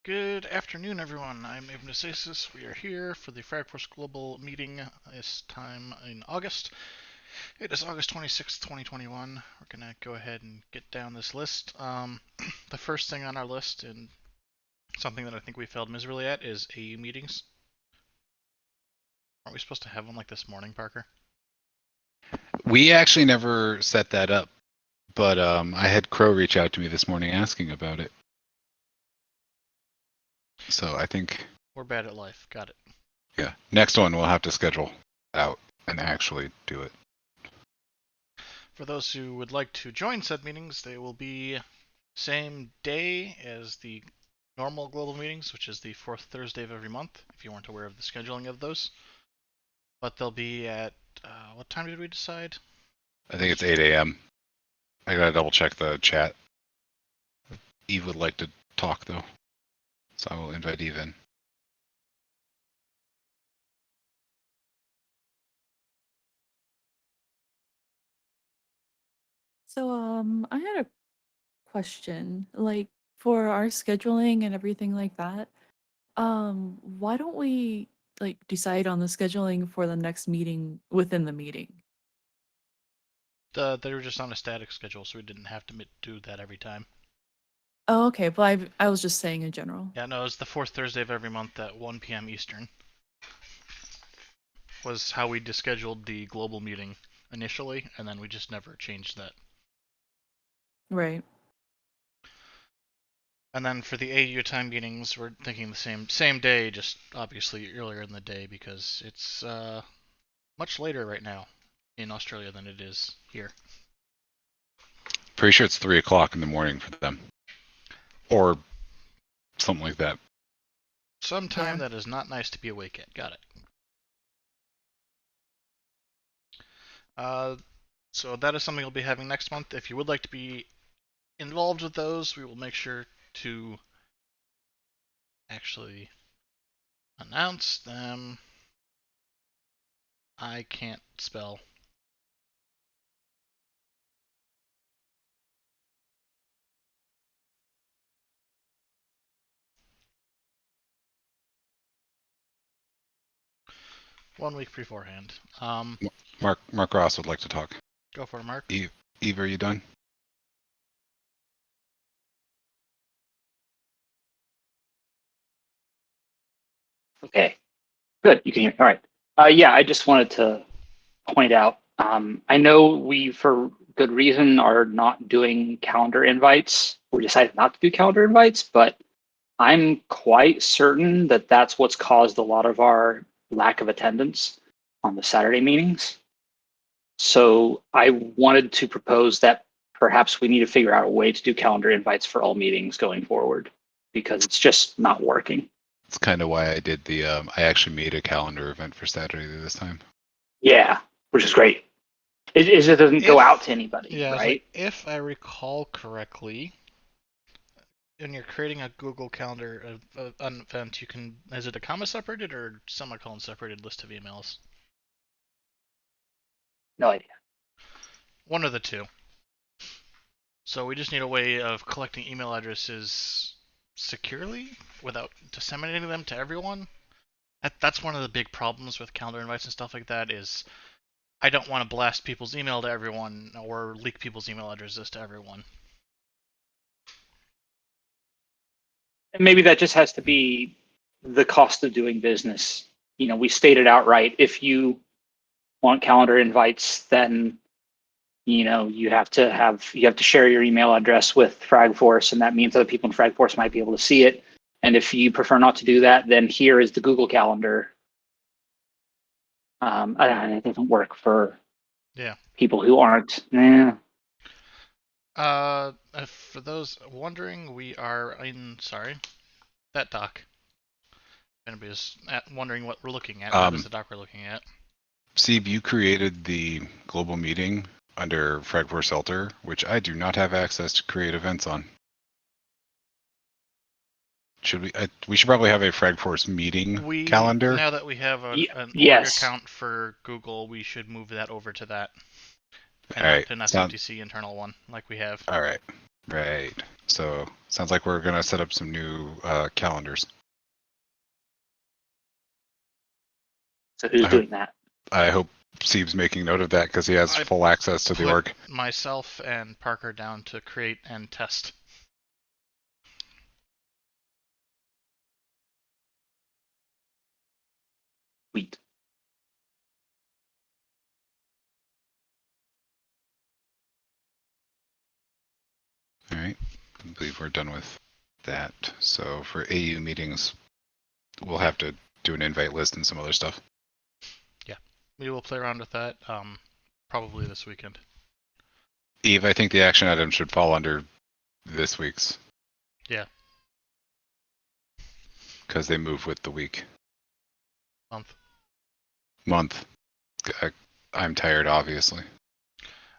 Good afternoon, everyone. I'm Abnasasis. We are here for the Fragforce Global meeting this time in August. It is August 26th, 2021. We're going to go ahead and get down this list. The first thing on our list, and something that I think we failed miserably at, is AU meetings. Aren't we supposed to have one like this morning, Parker? We actually never set that up, but I had Crow reach out to me this morning asking about it. So I think We're bad at life. Got it. yeah, next one we'll have to schedule out and actually do it. For those who would like to join said meetings, they will be same day as the normal global meetings, which is the fourth Thursday of every month, if you weren't aware of the scheduling of those. But they'll be at, what time did we decide? I think it's 8 a.m. I gotta double check the chat. Eve would like to talk though, so I will invite Eve in. So, I had a question, like for our scheduling and everything like that. Why don't we like decide on the scheduling for the next meeting within the meeting? They were just on a static schedule, so we didn't have to do that every time. Oh, okay, but I was just saying in general. Yeah, no, it's the fourth Thursday of every month at 1 p.m. Eastern. Was how we scheduled the global meeting initially, and then we just never changed that. Right. And then for the AU time meetings, we're thinking the same day, just obviously earlier in the day because it's much later right now in Australia than it is here. Pretty sure it's 3 o'clock in the morning for them, or something like that. Sometime Yeah. that is not nice to be awake at. Got it. So that is something we'll be having next month. If you would like to be involved with those, we will make sure to actually announce them. I can't spell. One week beforehand. Mark Ross would like to talk. Go for it, Mark. Eve, are you done? Okay, good. You can hear me. All right. Yeah, I just wanted to point out, I know we, for good reason, are not doing calendar invites. We decided not to do calendar invites, but I'm quite certain that that's what's caused a lot of our lack of attendance on the Saturday meetings. So I wanted to propose that perhaps we need to figure out a way to do calendar invites for all meetings going forward, because it's just not working. That's kind of why I did the. I actually made a calendar event for Saturday this time. Yeah, which is great. It doesn't go out to anybody, Yeah, right? if I recall correctly, when you're creating a Google Calendar event, you can, is it a comma separated or semicolon separated list of emails? No idea. One of the two. So we just need a way of collecting email addresses securely without disseminating them to everyone. That's one of the big problems with calendar invites and stuff like that is I don't want to blast people's email to everyone or leak people's email addresses to everyone. And maybe that just has to be the cost of doing business. You know, we stated outright, if you want calendar invites, then you have to share your email address with Fragforce, and that means other people in Fragforce might be able to see it. And if you prefer not to do that, then here is the Google Calendar. It doesn't work for people who aren't. For those wondering, we are in, that doc. If anybody's wondering what we're looking at, that is the doc we're looking at. Sieb, you created the global meeting under Fragforce Alter, which I do not have access to create events on. Should we? We should probably have a Fragforce meeting calendar. Now that we have an org account for Google, we should move that over to that. And All right. not an FFTC internal one like we have. All right. Right. So sounds like we're gonna set up some new calendars. So who's I hope doing that? I hope Sieb's making note of that because he has I full access to the Put org. myself and Parker down to create and test. Sweet. All right. I believe we're done with that. So for AU meetings, we'll have to do an invite list and some other stuff. We will play around with that probably this weekend. Eve, I think the action item should fall under this week's. Yeah. Because they move with the week. Month. I'm tired, obviously.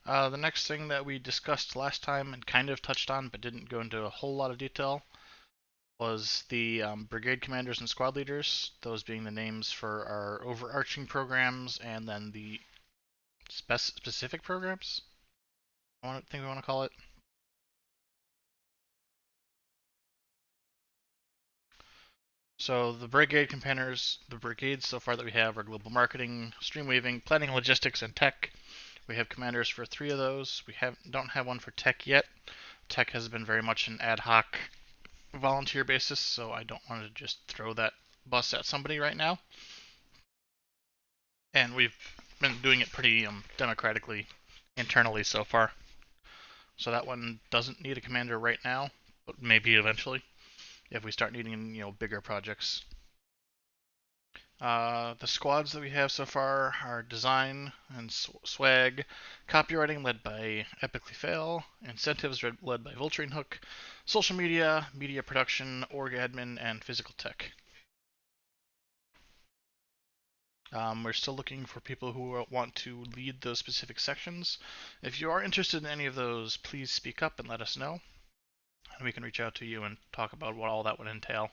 The next thing that we discussed last time and kind of touched on but didn't go into a whole lot of detail was the brigade commanders and squad leaders, those being the names for our overarching programs and then the specific programs, I think we want to call it. So the brigade commanders, the brigades so far that we have are global marketing, streamweaving, planning, logistics, and tech. We have commanders for 3 of those. We don't have one for tech yet. Tech has been very much an ad hoc volunteer basis, so I don't want to just throw that bus at somebody right now. And we've been doing it pretty democratically internally so far. So that one doesn't need a commander right now, but maybe eventually if we start needing bigger projects. The squads that we have so far are design and swag, copywriting led by Epically Fail, incentives led by Vulturing Hook, social media, media production, org admin, and physical tech. We're still looking for people who want to lead those specific sections. If you are interested in any of those, please speak up and let us know, and we can reach out to you and talk about what all that would entail.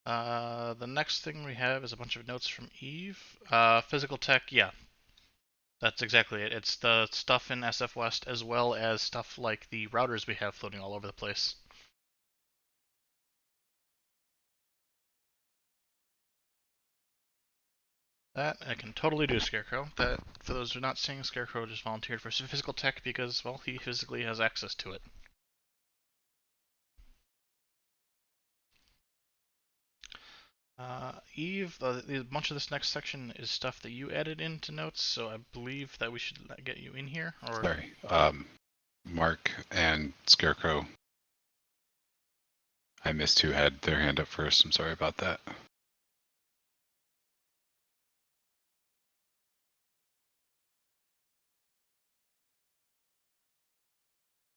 The next thing we have is a bunch of notes from Eve. Physical tech, yeah. That's exactly it. It's the stuff in SF West as well as stuff like the routers we have floating all over the place. That I can totally do, Scarecrow. That, for those who are not seeing, Scarecrow just volunteered for physical tech because, well, he physically has access to it. Eve, a bunch of this next section is stuff that you added into notes, so I believe that we should get you in here. Or Sorry. Mark and Scarecrow. I missed who had their hand up first. I'm sorry about that.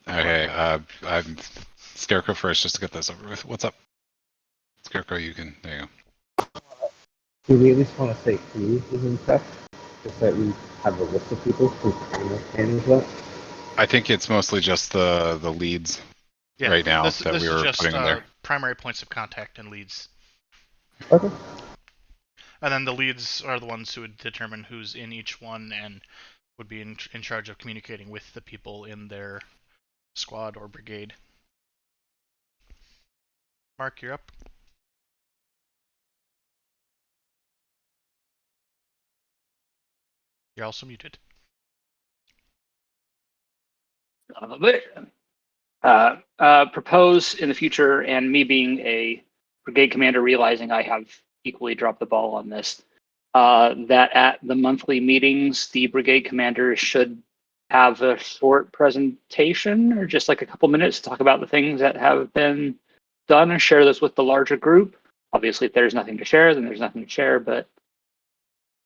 Okay, I'm Scarecrow first just to get this over with. What's up? Scarecrow, you can. There you go. Do we at least want to say who is in tech? Just that we have a list of people who can manage that? I think it's mostly just the leads right now this that we is were just, putting in there. primary points of contact and leads. Okay. And then the leads are the ones who would determine who's in each one and would be in charge of communicating with the people in their squad or brigade. Mark, you're up. You're also muted. Propose in the future, and me being a brigade commander, realizing I have equally dropped the ball on this, that at the monthly meetings, the brigade commander should have a short presentation or just like a couple minutes to talk about the things that have been done and share this with the larger group. Obviously, if there's nothing to share, then there's nothing to share, but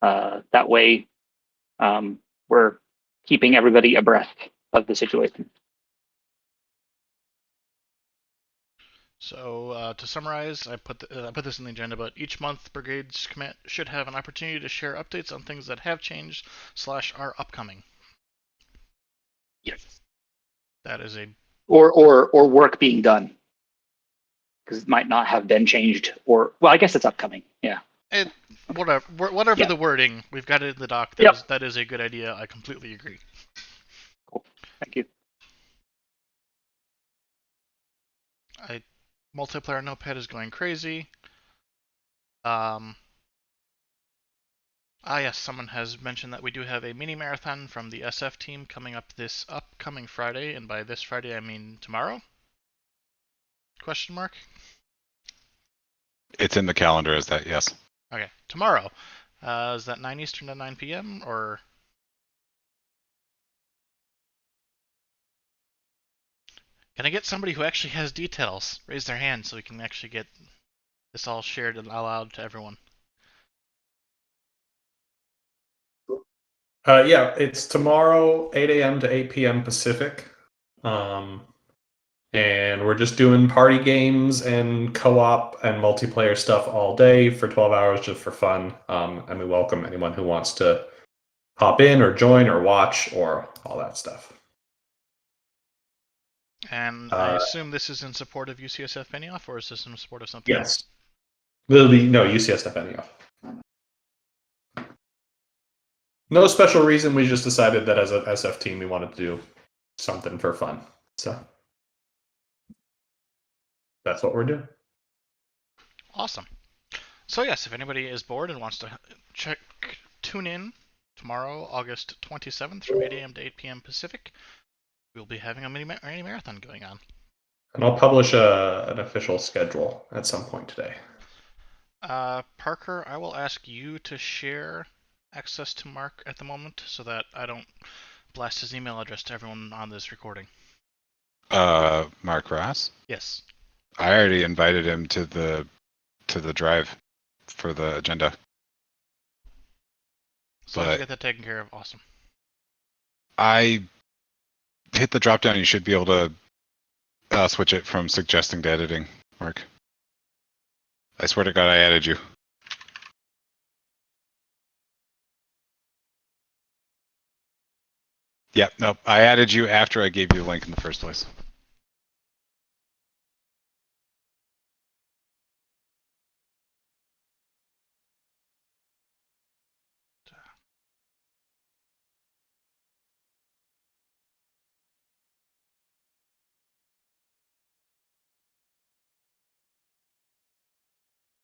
that way we're keeping everybody abreast of the situation. So to summarize, I put this in the agenda, but each month brigades should have an opportunity to share updates on things that have changed / are upcoming. Yes. That is a or work being done, because it might not have been changed, or well, I guess it's upcoming. Yeah. It, whatever Yeah. the wording, we've got it in the doc. Yep. That is a good idea. I completely agree. Cool. Thank you. Multiplayer Notepad is going crazy. Yes, someone has mentioned that we do have a mini marathon from the SF team coming up this upcoming Friday, and by this Friday I mean tomorrow? Question mark? It's in the calendar as that, yes. Okay, tomorrow. Is that 9 Eastern to 9 p.m. or? Can I get somebody who actually has details raise their hand so we can actually get this all shared and aloud to everyone? Yeah, it's tomorrow, 8 a.m. to 8 p.m. Pacific. And we're just doing party games and co-op and multiplayer stuff all day for 12 hours just for fun. And we welcome anyone who wants to hop in or join or watch or all that stuff. And I assume this is in support of UCSF Benioff, or is this in support of something Yes. else? There'll be no UCSF Benioff. No special reason. We just decided that as a SF team, we wanted to do something for fun. So that's what we're doing. Awesome. So yes, if anybody is bored and wants to tune in tomorrow, August 27th from 8 a.m. to 8 p.m. Pacific, we'll be having a mini marathon going on. And I'll publish an official schedule at some point today. Parker, I will ask you to share access to Mark at the moment so that I don't blast his email address to everyone on this recording. Mark Ross? Yes. I already invited him to the drive for the agenda. As long as you But get that taken care of, awesome. I hit the drop down. You should be able to switch it from suggesting to editing, Mark. I swear to God, I added you. Yep, nope. I added you after I gave you the link in the first place.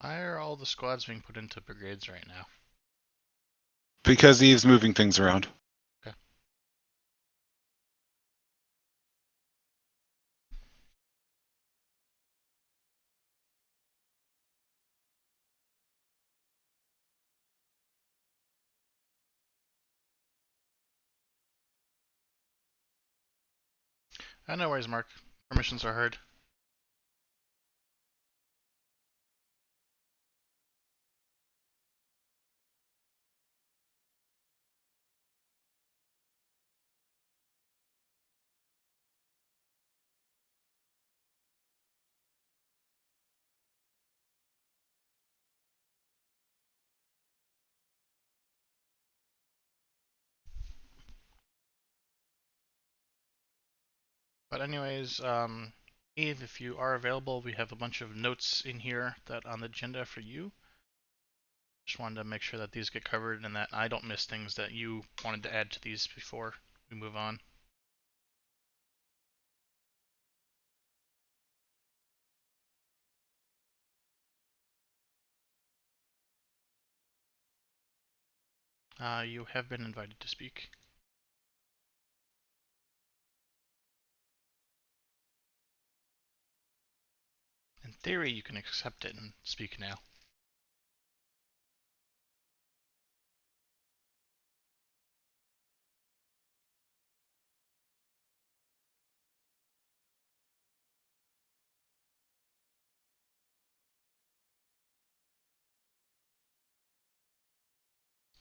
Why are all the squads being put into brigades right now? Because he's moving things around. Okay. No worries, Mark. Permissions are heard. But anyways, Eve, if you are available, we have a bunch of notes in here that on the agenda for you. Just wanted to make sure that these get covered and that I don't miss things that you wanted to add to these before we move on. You have been invited to speak. In theory, you can accept it and speak now.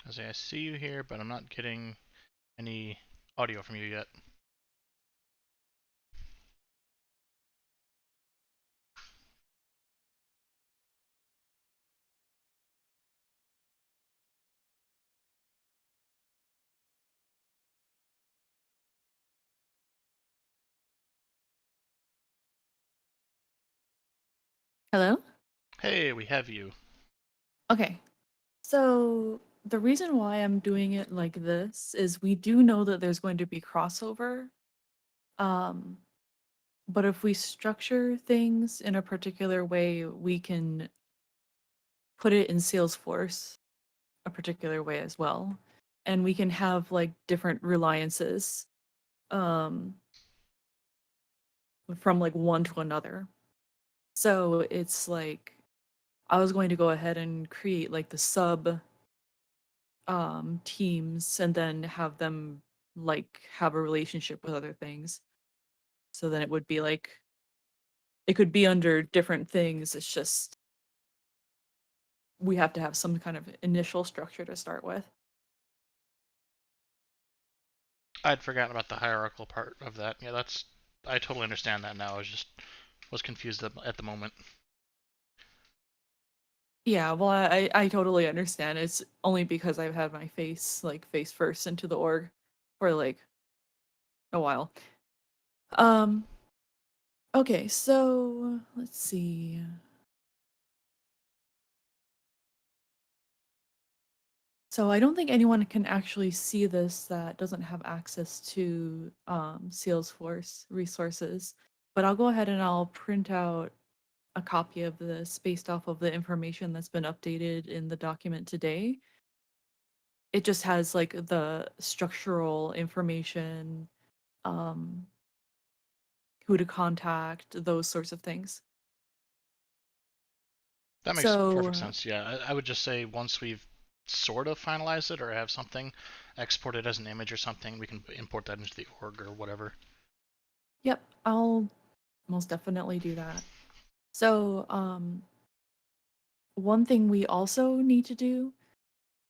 As I see you here, but I'm not getting any audio from you yet. Hello? Hey, we have you. Okay. So the reason why I'm doing it like this is we do know that there's going to be crossover. Um, but if we structure things in a particular way, we can put it in Salesforce a particular way as well. And we can have like different reliances um, from like one to another. So it's like I was going to go ahead and create like the sub teams and then have them like have a relationship with other things. So then it would be like it could be under different things. It's just we have to have some kind of initial structure to start with. I'd forgotten about the hierarchical part of that. Yeah, I totally understand that now. I was confused at the moment. Yeah, well, I totally understand. It's only because I've had my face first into the org for like a while. Um, okay, so let's see. So I don't think anyone can actually see this that doesn't have access to Salesforce resources, but I'll go ahead and I'll print out a copy of this based off of the information that's been updated in the document today. It just has like the structural information, um, who to contact, those sorts of things. That makes So, perfect sense. Yeah, I would just say once we've sort of finalized it or have something, export it as an image or something, we can import that into the org or whatever. yep, I'll most definitely do that. So, one thing we also need to do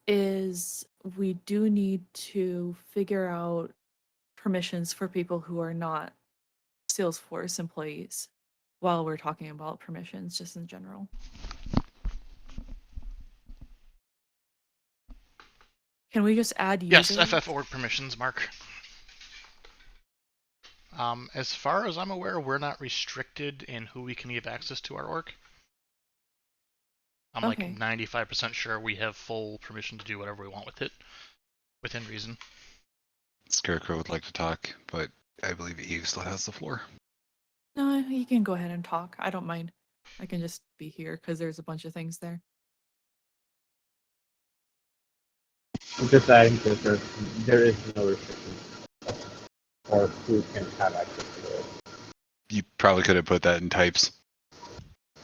is we do need to figure out permissions for people who are not Salesforce employees while we're talking about permissions just in general. Can we just add Yes, users? FF org permissions, Mark. As far as I'm aware, we're not restricted in who we can give access to our org. I'm Okay. like 95% sure we have full permission to do whatever we want with it, within reason. Scarecrow would like to talk, but I believe Eve still has the floor. No, you can go ahead and talk. I don't mind. I can just be here because there's a bunch of things there. I'm just adding to this, there is no restriction or who can have access to it. You probably could have put that in types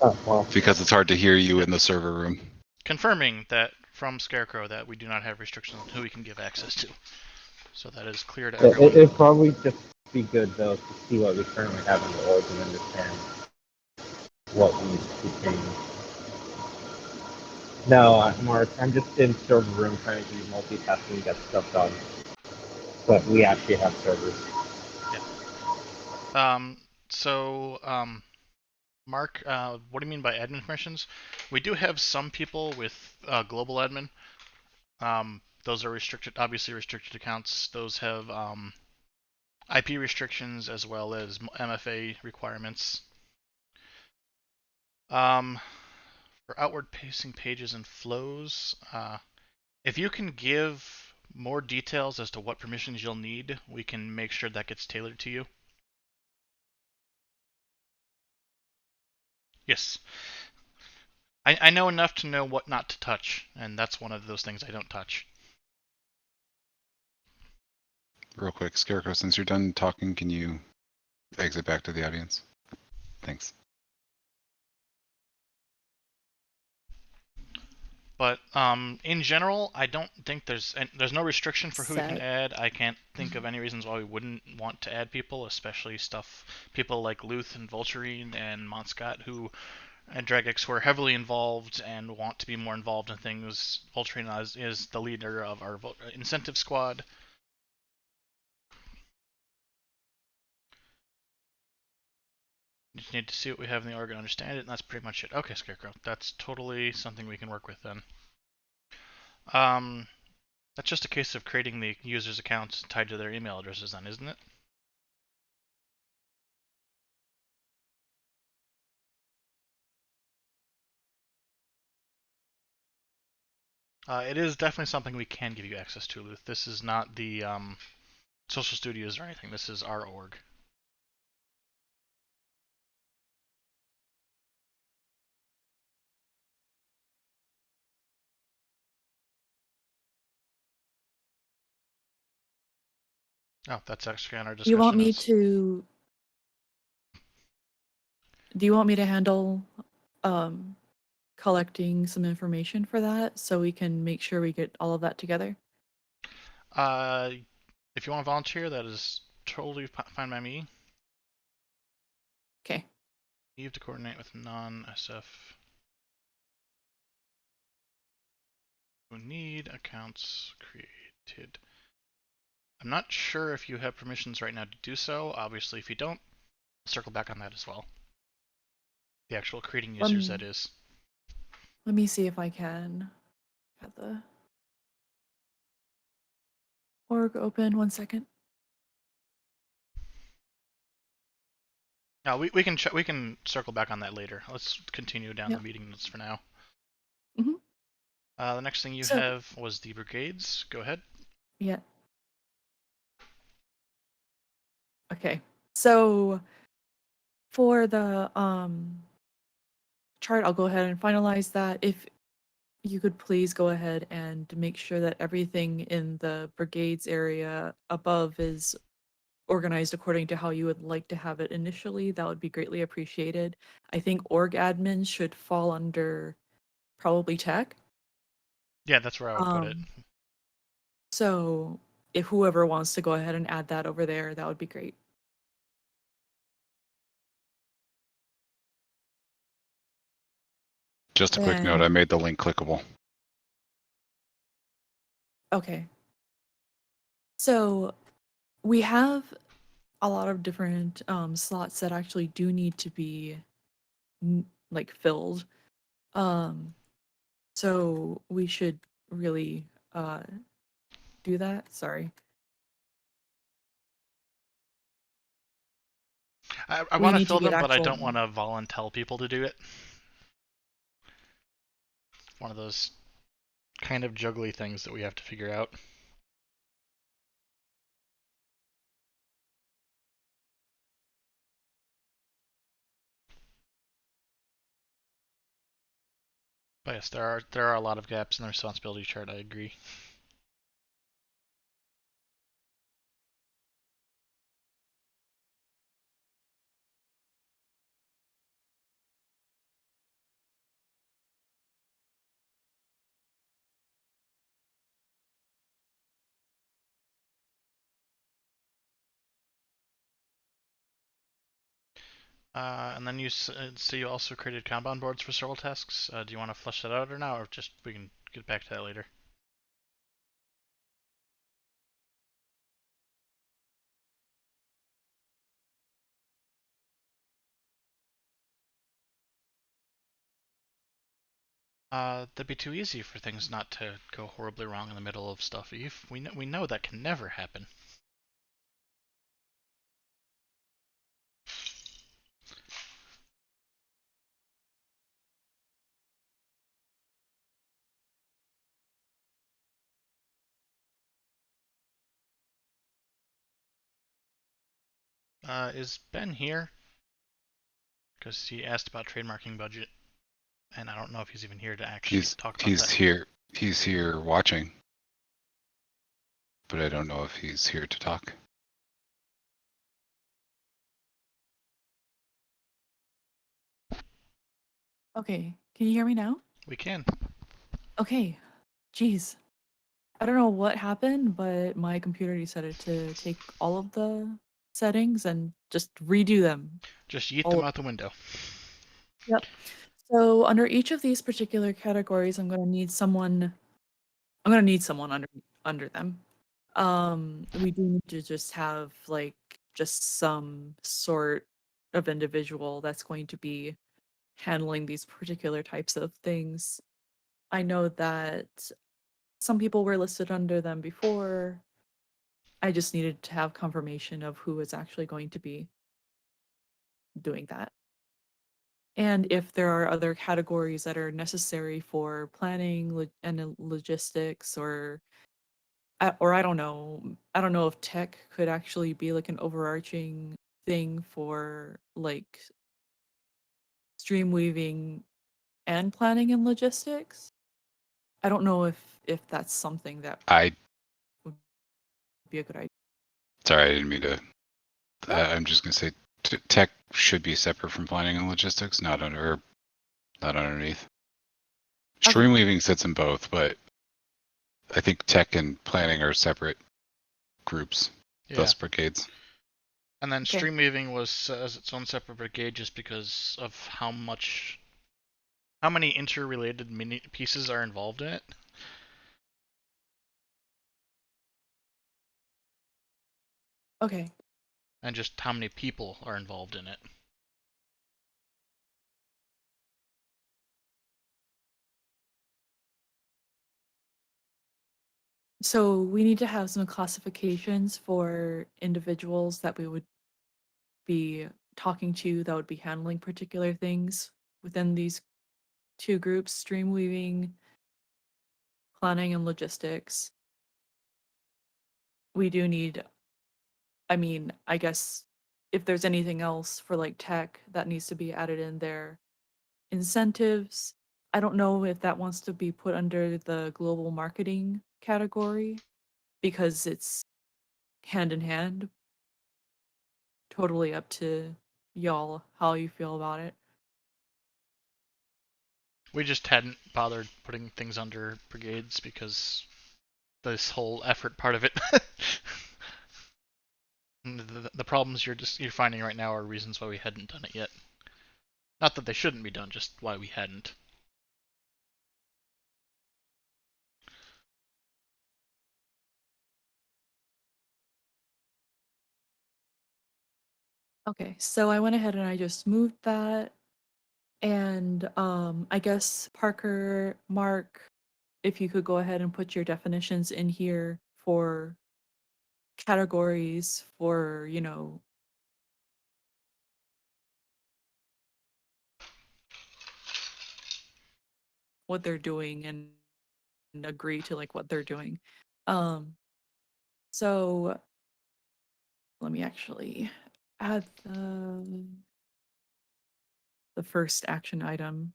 Oh, well. because it's hard to hear you in the server room. Confirming that from Scarecrow that we do not have restrictions on who we can give access to. So that is clear to everyone. It'd probably just be good, though, to see what we currently have in the org and understand what needs to be changed. No, Mark, I'm just in server room trying to do multitasking and get stuff done. But we actually have servers. Mark, what do you mean by admin permissions? We do have some people with global admin. Those are restricted, obviously restricted accounts. Those have IP restrictions as well as MFA requirements. For outward facing pages and flows, if you can give more details as to what permissions you'll need, we can make sure that gets tailored to you. Yes. I know enough to know what not to touch, and that's one of those things I don't touch. Real quick, Scarecrow, since you're done talking, can you exit back to the audience? Thanks. But in general, I don't think there's no restriction for who we can Set. add. I can't think of any reasons why we wouldn't want to add people, especially people like Luth and Vulturine and Monscott who and Dragex who are heavily involved and want to be more involved in things. Vulturine is the leader of our incentive squad. You just need to see what we have in the org and understand it, and that's pretty much it. Okay, Scarecrow. That's totally something we can work with then. That's just a case of creating the users' accounts tied to their email addresses then, isn't it? It is definitely something we can give you access to, Luth. This is not the social studios or anything. This is our org. Oh, that's actually on our Do discussion. you want me notes. to? Do you want me to handle collecting some information for that so we can make sure we get all of that together? If you want to volunteer, that is totally fine by me. Okay. You have to coordinate with non-SF who need accounts created. I'm not sure if you have permissions right now to do so. Obviously, if you don't, circle back on that as well. The actual creating users, that is. Let me see if I can have the org open. 1 second. Now we can circle back on that later. Let's continue down Yep. the meeting notes for now. Mhm. The next thing you So- have was the brigades. Go ahead. Yeah. Okay. So for the chart, I'll go ahead and finalize that. If you could please go ahead and make sure that everything in the brigades area above is organized according to how you would like to have it initially, that would be greatly appreciated. I think org admin should fall under probably tech. Yeah, that's where I would put it. So if whoever wants to go ahead and add that over there, that would be great. Just a quick note, I made the link clickable. Okay. So we have a lot of different slots that actually do need to be like filled. So we should really do that. Sorry. I We want to need to fill get them, but I actual- don't want to volunteer people to do it. One of those kind of juggly things that we have to figure out. But yes, there are a lot of gaps in the responsibility chart. I agree. And then you so you also created Kanban boards for several tasks. Do you want to flesh that out or now, or just we can get back to that later? That'd be too easy for things not to go horribly wrong in the middle of stuff. We know that can never happen. Is Ben here? Because he asked about trademarking budget, and I don't know if he's even here to actually talk about He's that. here. He's here watching, but I don't know if he's here to talk. Okay. Can you hear me now? We can. Okay. Jeez. I don't know what happened, but my computer decided to take all of the settings and just redo them. Just yeet Oh. them out the window. Yep. So under each of these particular categories, I'm going to need someone under them. We do need to just have like just some sort of individual that's going to be handling these particular types of things. I know that some people were listed under them before. I just needed to have confirmation of who is actually going to be doing that. and if there are other categories that are necessary for planning and logistics, or I don't know. I don't know if tech could actually be like an overarching thing for like stream weaving and planning and logistics. I don't know if that's something that I would be a good idea. sorry, I didn't mean to. I'm just gonna say tech should be separate from planning and logistics, not underneath. Okay. Streamweaving sits in both, but I think tech and planning are separate groups, Yeah. thus brigades. And then Okay. Streamweaving was as its own separate brigade just because of how many interrelated mini pieces are involved in it. Okay. And just how many people are involved in it. So we need to have some classifications for individuals that we would be talking to that would be handling particular things within these two groups: stream weaving, planning, and logistics. We do need, I mean, I guess if there's anything else for like tech that needs to be added in there, incentives. I don't know if that wants to be put under the global marketing category because it's hand in hand. Totally up to y'all how you feel about it. We just hadn't bothered putting things under brigades because this whole effort part of it. The problems you're finding right now are reasons why we hadn't done it yet. Not that they shouldn't be done, just why we hadn't. Okay, so I went ahead and I just moved that. And I guess Parker, Mark, if you could go ahead and put your definitions in here for categories for, what they're doing and agree to like what they're doing. So let me actually add the first action item.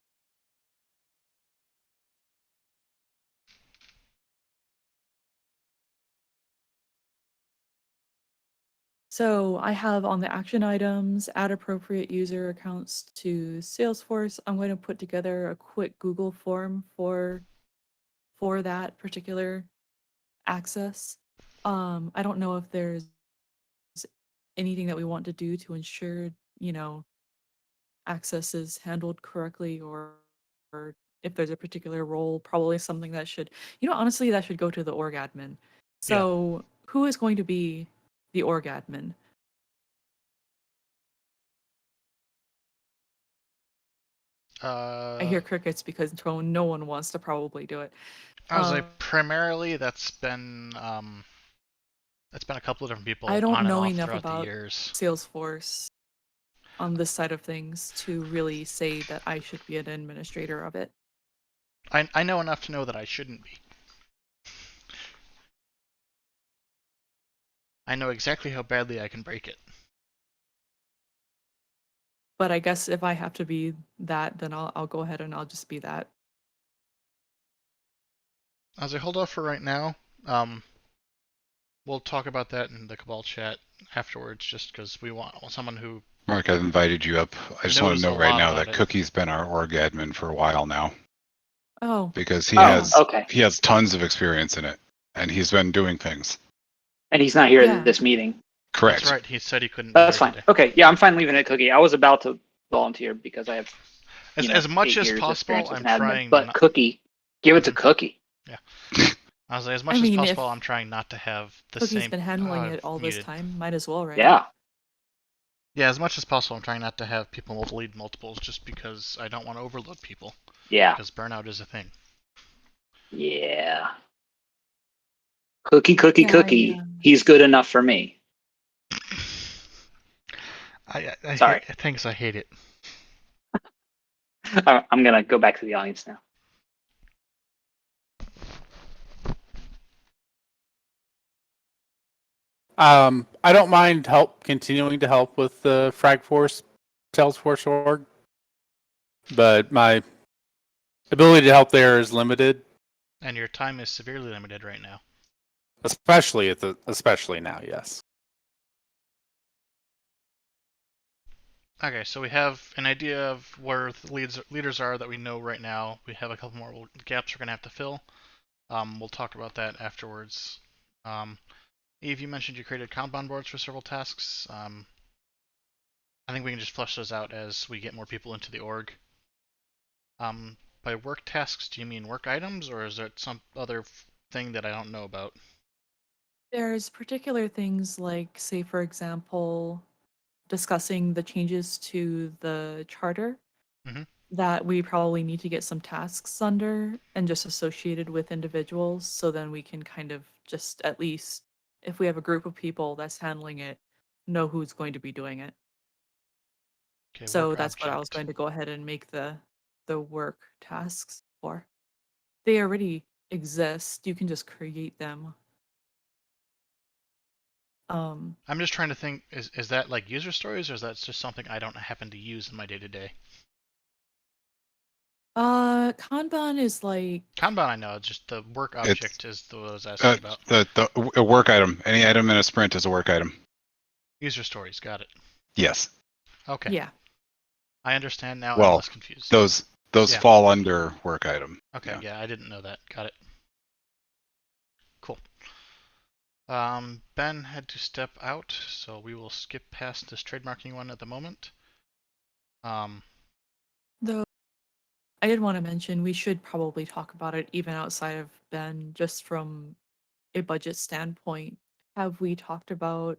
So I have on the action items, add appropriate user accounts to Salesforce. I'm going to put together a quick Google form for that particular access. I don't know if there's anything that we want to do to ensure, access is handled correctly, or if there's a particular role, probably something that should, honestly, that should go to the org admin. So who is going to be the org admin? I hear crickets because no one wants to probably do it. I was like, primarily that's been a couple of different people I don't on and know off enough throughout the about years. Salesforce on this side of things to really say that I should be an administrator of it. I know enough to know that I shouldn't be. I know exactly how badly I can break it. But I guess if I have to be that, then I'll go ahead and I'll just be that. As I hold off for right now, we'll talk about that in the Cabal chat afterwards, just because we want someone who. Mark, I've invited you up. I just want to know right now that it. Cookie's been our org admin for a while now. Oh. Because he okay. he has tons of experience in it, and he's been doing things. And he's not here at this meeting. Correct. That's right. He said he couldn't. That's fine. Today. Okay, yeah, I'm fine leaving it, Cookie. I was about to volunteer because I have as much as possible. I'm trying, but Cookie, give it to Cookie. Yeah. I was like, as much as possible, I'm trying not to have the Cookie's same. Cookie's been handling it all this time. Might as well, right? Yeah. Yeah, as much as possible, I'm trying not to have people lead multiples, just because I don't want to overload people. Yeah. Because burnout is a thing. Yeah. Cookie. He's good enough for me. I Sorry. Thanks, I hate it. I'm gonna go back to the audience now. I don't mind continuing to help with the FragForce Salesforce org, but my ability to help there is limited, And your time is severely limited right now. especially now. Yes. Okay, so we have an idea of where the leaders are that we know right now. We have a couple more gaps we're gonna have to fill. We'll talk about that afterwards. Eve, you mentioned you created Kanban boards for several tasks. I think we can just flesh those out as we get more people into the org. By work tasks, do you mean work items, or is there some other thing that I don't know about? There's particular things like, say, for example, discussing the changes to the charter Mhm. that we probably need to get some tasks under and just associated with individuals. So then we can kind of just at least, if we have a group of people that's handling it, know who's going to be doing it. Okay, So work that's what I was object. going to go ahead and make the work tasks for. They already exist. You can just create them. I'm just trying to think, is that like user stories, or is that just something I don't happen to use in my day-to-day? Kanban is like, Kanban I know, just the work It's object is the what I was asking about. a work item. Any item in a sprint is a work item. User stories, got it. Yes. Okay, yeah. I understand now. I'm Well, less confused. those Yeah. fall under work item. Okay, yeah. yeah, I didn't know that. Got it. Cool. Ben had to step out, so we will skip past this trademarking one at the moment. Though I did want to mention we should probably talk about it even outside of Ben, just from a budget standpoint. Have we talked about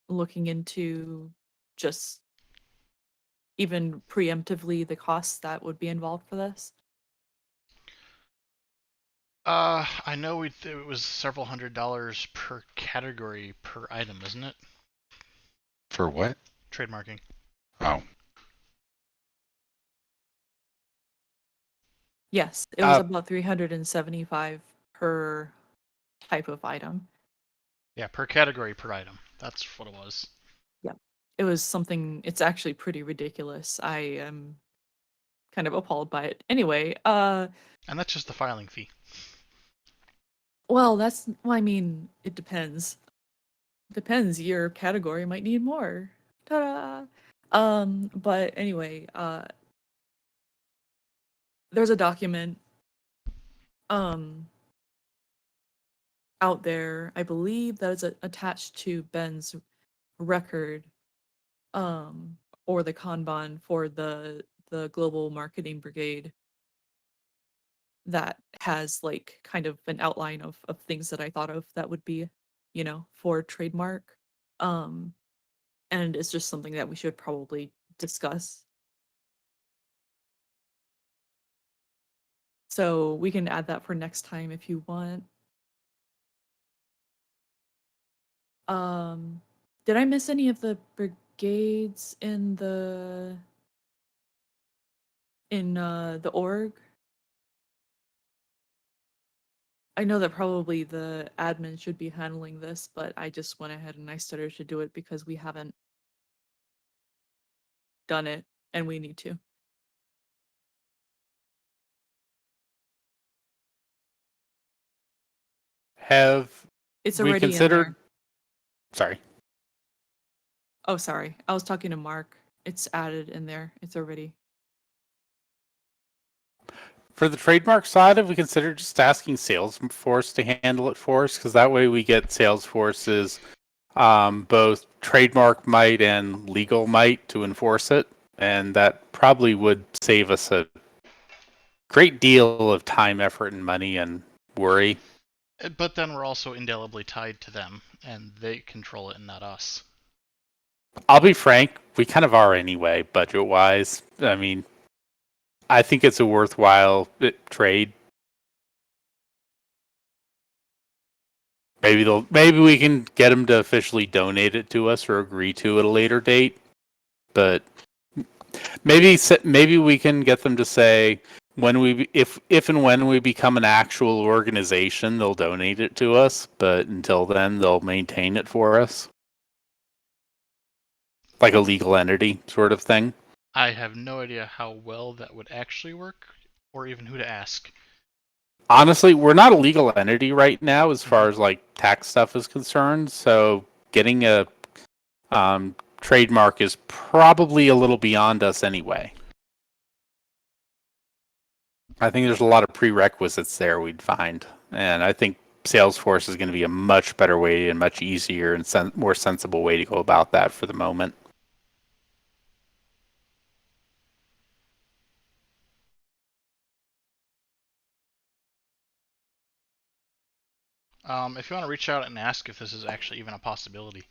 looking into just even preemptively the costs that would be involved for this? I know it was several $100s per category per item, isn't it? For what? Trademarking. Oh, Yes, it was about 375 per type of item. Yeah, per category per item. That's what it was. Yeah. It was something, it's actually pretty ridiculous. I am kind of appalled by it. Anyway, And that's just the filing fee. well, I mean, it depends. Depends, your category might need more. Ta-da! But anyway, there's a document out there, I believe that is attached to Ben's record, or the Kanban for the global marketing brigade, that has like kind of an outline of things that I thought of that would be, for trademark. And it's just something that we should probably discuss. So we can add that for next time if you want. Did I miss any of the brigades in the org? I know that probably the admin should be handling this, but I just went ahead and I started to do it because we haven't done it and we need to. Have It's we already in considered? there. Sorry. Oh, sorry. I was talking to Mark. It's added in there. It's already. For the trademark side, have we considered just asking Salesforce to handle it for us? Because that way we get Salesforce's both trademark might and legal might to enforce it, and that probably would save us a great deal of time, effort, and money and worry. But then we're also indelibly tied to them, and they control it and not us. I'll be frank, we kind of are anyway, budget-wise. I mean, I think it's a worthwhile trade. Maybe we can get them to officially donate it to us or agree to at a later date. But maybe we can get them to say when if and when we become an actual organization, they'll donate it to us. But until then, they'll maintain it for us, like a legal entity sort of thing. I have no idea how well that would actually work, or even who to ask. Honestly, we're not a legal entity right now as far as like tax stuff is concerned. So getting a trademark is probably a little beyond us anyway. I think there's a lot of prerequisites there we'd find. And I think Salesforce is going to be a much better way and much easier and more sensible way to go about that for the moment. If you want to reach out and ask if this is actually even a possibility.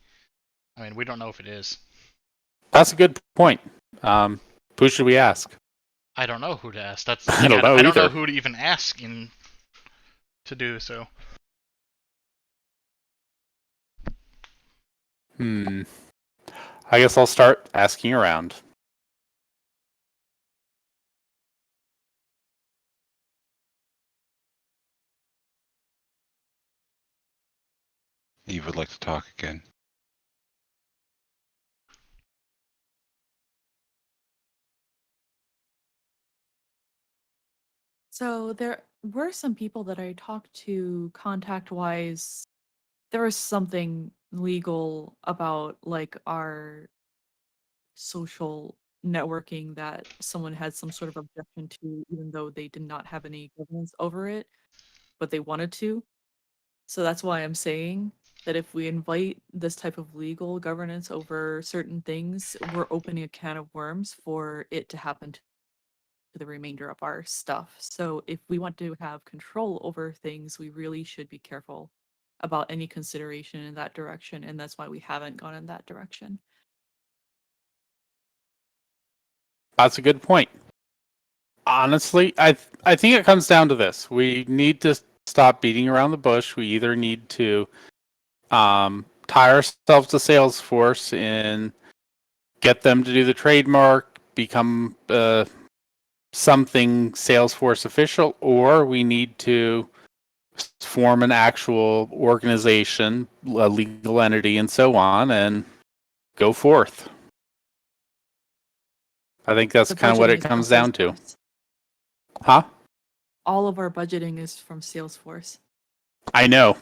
I mean, we don't know if it is. That's a good point. Who should we ask? I don't know who to ask. That's I don't know I don't know either. who to even ask to do so. I guess I'll start asking around. Eve would like to talk again. So there were some people that I talked to contact-wise. There was something legal about like our social networking that someone had some sort of objection to, even though they did not have any governance over it, but they wanted to. So that's why I'm saying that if we invite this type of legal governance over certain things, we're opening a can of worms for it to happen to the remainder of our stuff. So if we want to have control over things, we really should be careful about any consideration in that direction, and that's why we haven't gone in that direction. That's a good point. Honestly, I think it comes down to this. We need to stop beating around the bush. We either need to tie ourselves to Salesforce and get them to do the trademark, become something Salesforce official, or we need to form an actual organization, a legal entity, and so on, and go forth. I think that's The kind of what budgeting it is from comes down to. Salesforce. Huh? All of our budgeting is from Salesforce. I know.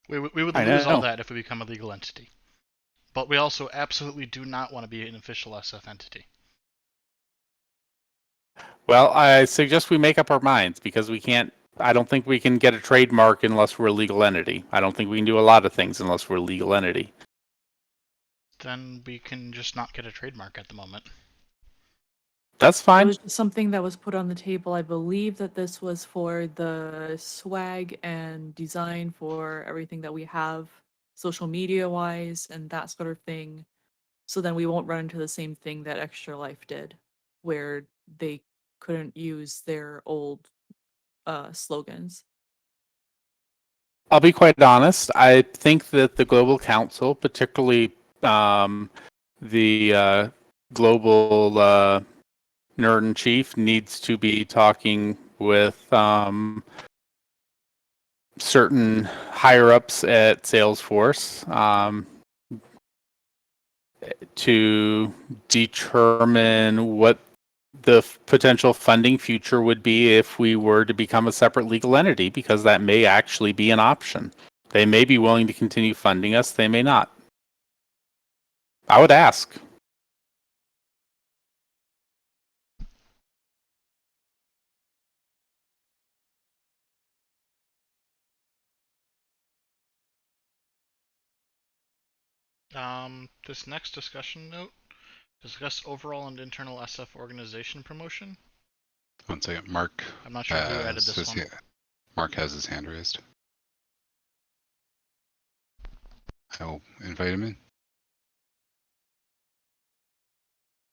We would I lose all know. that if we become a legal entity. But we also absolutely do not want to be an official SF entity. Well, I suggest we make up our minds because we can't. I don't think we can get a trademark unless we're a legal entity. I don't think we can do a lot of things unless we're a legal entity. Then we can just not get a trademark at the moment. That's It fine. was just something that was put on the table. I believe that this was for the swag and design for everything that we have, social media wise, and that sort of thing. So then we won't run into the same thing that Extra Life did, where they couldn't use their old slogans. I'll be quite honest. I think that the Global Council, particularly the Global Nerd in Chief, needs to be talking with certain higher ups at Salesforce to determine what the potential funding future would be if we were to become a separate legal entity, because that may actually be an option. They may be willing to continue funding us, they may not. I would ask. This next discussion note, discuss overall and internal SF organization promotion. One second, Mark. I'm not sure who added this says one. Mark has his hand raised. I'll invite him in.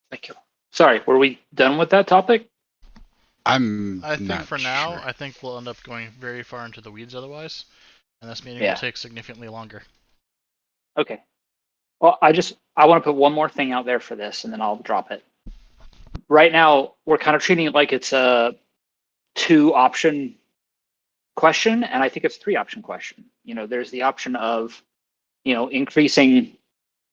Thank you. Sorry, were we done with that topic? I think not for now, sure. I think we'll end up going very far into the weeds otherwise, and this meeting Yeah. will take significantly longer. Okay. Well, I want to put one more thing out there for this, and then I'll drop it. right now we're kind of treating it like it's a 2-option question, and I think it's a 3-option question. There's the option of, increasing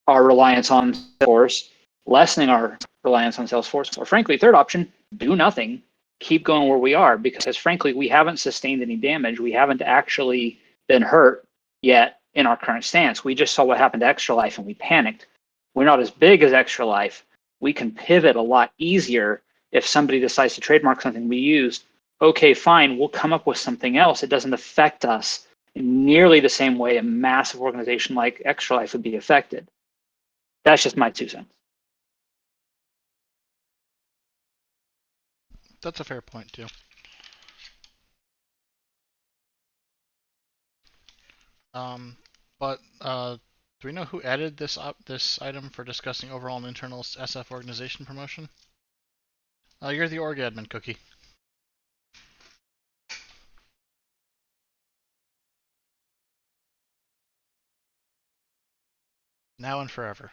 our reliance on Salesforce, lessening our reliance on Salesforce, or frankly, third option, do nothing, keep going where we are, because frankly, we haven't sustained any damage. We haven't actually been hurt yet in our current stance. We just saw what happened to Extra Life and we panicked. We're not as big as Extra Life. We can pivot a lot easier if somebody decides to trademark something we used. Okay, fine, we'll come up with something else. It doesn't affect us in nearly the same way a massive organization like Extra Life would be affected. That's just my 2 cents. That's a fair point too. But do we know who added this item for discussing overall and internal SF organization promotion? You're the org admin, Cookie. Now and forever.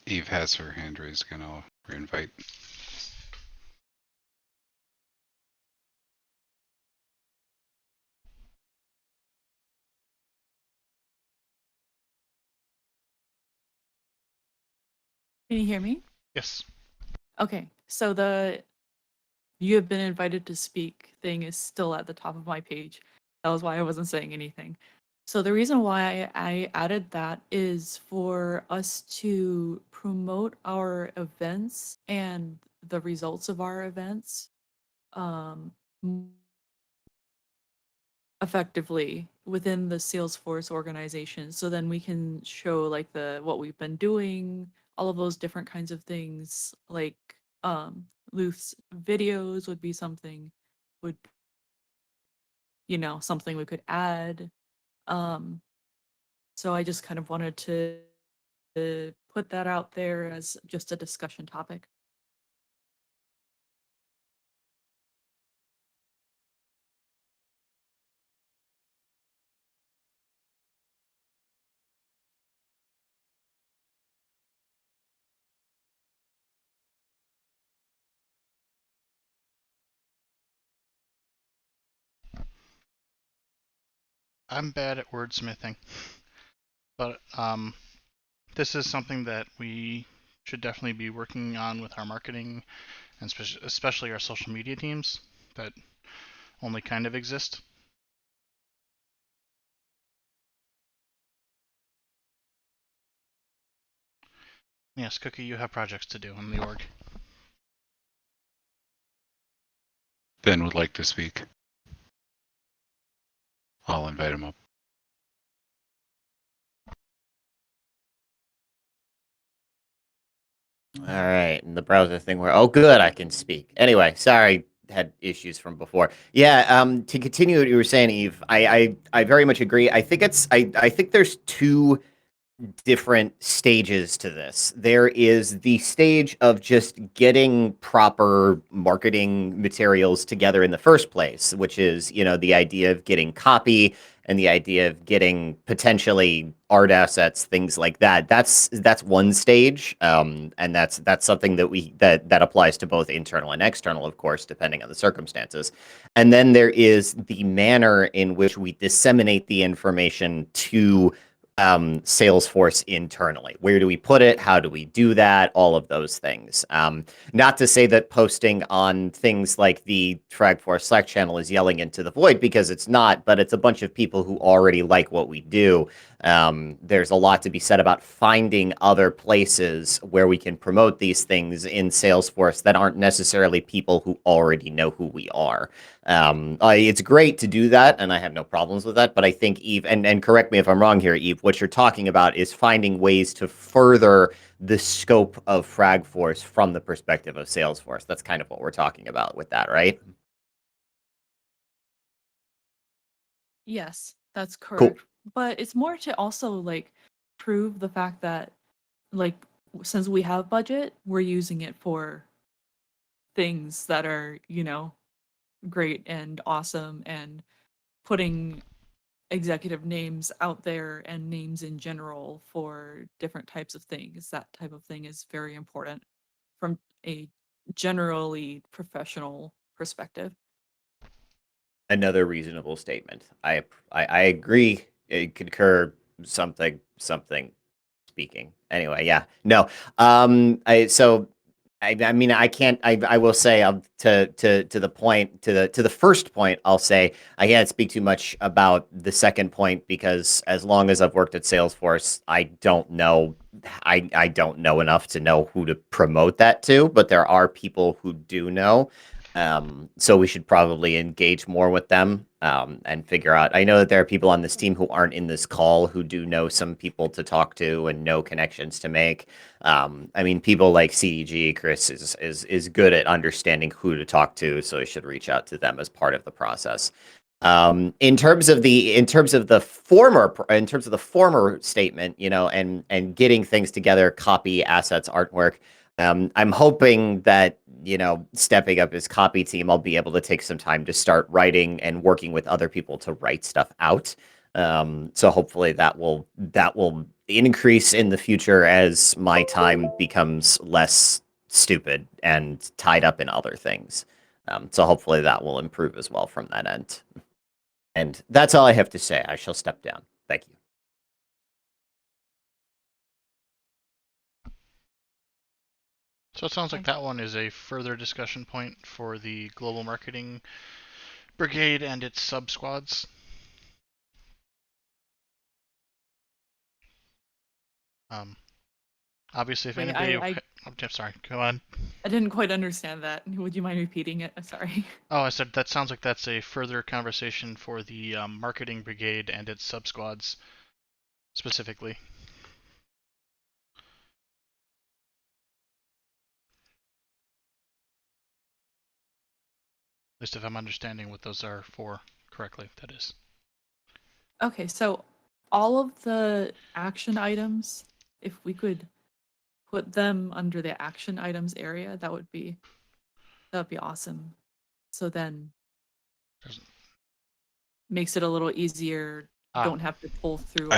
Eve has her hand raised. Gonna reinvite. Can you hear me? Yes. Okay, so the "you have been invited to speak" thing is still at the top of my page. That was why I wasn't saying anything. So the reason why I added that is for us to promote our events and the results of our events um, effectively within the Salesforce organization. So then we can show like what we've been doing, all of those different kinds of things. Like Luth's videos would be something, would something we could add. Um, so I just kind of wanted to put that out there as just a discussion topic. I'm bad at wordsmithing, but this is something that we should definitely be working on with our marketing and especially our social media teams that only kind of exist. Yes, Cookie, you have projects to do in the org. Ben would like to speak. I'll invite him up. All right, and the browser thing where good, I can speak. Anyway, sorry, had issues from before. Yeah, to continue what you were saying, Eve, I very much agree. I think I think there's 2 different stages to this. There is the stage of just getting proper marketing materials together in the first place, which is, the idea of getting copy and the idea of getting potentially art assets, things like that. That's one stage, and that's something that applies to both internal and external, of course, depending on the circumstances. And then there is the manner in which we disseminate the information to Salesforce internally. Where do we put it? How do we do that? All of those things. Not to say that posting on things like the Fragforce Slack channel is yelling into the void, because it's not, but it's a bunch of people who already like what we do. There's a lot to be said about finding other places where we can promote these things in Salesforce that aren't necessarily people who already know who we are. It's great to do that, and I have no problems with that. But I think, Eve, and correct me if I'm wrong here, Eve, what you're talking about is finding ways to further the scope of Fragforce from the perspective of Salesforce. That's kind of what we're talking about with that, right? Yes, that's Cool. correct. But it's more to also like prove the fact that like since we have budget, we're using it for things that are, great and awesome, and putting executive names out there and names in general for different types of things. That type of thing is very important from a generally professional perspective. Another reasonable statement. I agree. I concur. Something speaking. Anyway, yeah. No. I mean, I can't. I will say, to the point, to the first point, I'll say I can't speak too much about the second point, because as long as I've worked at Salesforce, I don't know. I don't know enough to know who to promote that to, but there are people who do know. So we should probably engage more with them, and figure out. I know that there are people on this team who aren't in this call who do know some people to talk to and know connections to make. I mean, people like CDG, Chris is good at understanding who to talk to, so you should reach out to them as part of the process. In terms of the former statement, and getting things together, copy, assets, artwork. I'm hoping that, stepping up his copy team, I'll be able to take some time to start writing and working with other people to write stuff out. So hopefully that will increase in the future as my time becomes less stupid and tied up in other things. So hopefully that will improve as well from that end. And that's all I have to say. I shall step down. Thank you. So it sounds like that one is a further discussion point for the global marketing brigade and its sub squads. Obviously, if Wait, anybody, I I'm sorry, go on. I didn't quite understand that. Would you mind repeating it? Sorry. Oh, I said that sounds like that's a further conversation for the marketing brigade and its sub squads specifically. At least if I'm understanding what those are for correctly, that is. Okay, so all of the action items, if we could put them under the action items area, that would be awesome. So then makes it a little easier. Don't have to pull through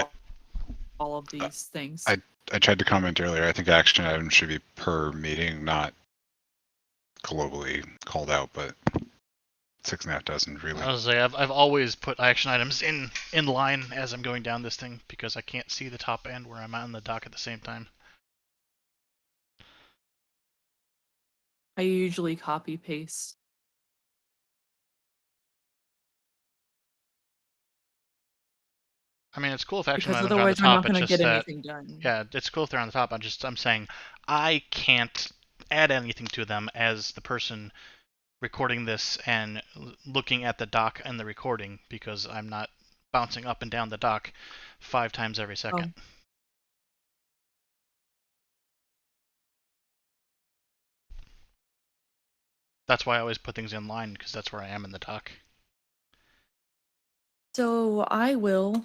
all of these things. I tried to comment earlier. I think action items should be per meeting, not globally called out, but 6.5 doesn't really. I was say I've always put action items in line as I'm going down this thing because I can't see the top end where I'm on the dock at the same time. I usually copy paste. I mean, it's cool if action Because items are on the otherwise we're top. not going to It's get just that, anything done. yeah, it's cool if they're on the top. I'm saying I can't add anything to them as the person recording this and looking at the dock and the recording because I'm not bouncing up and down the dock 5 times every second. Oh. That's why I always put things in line because that's where I am in the dock. So I will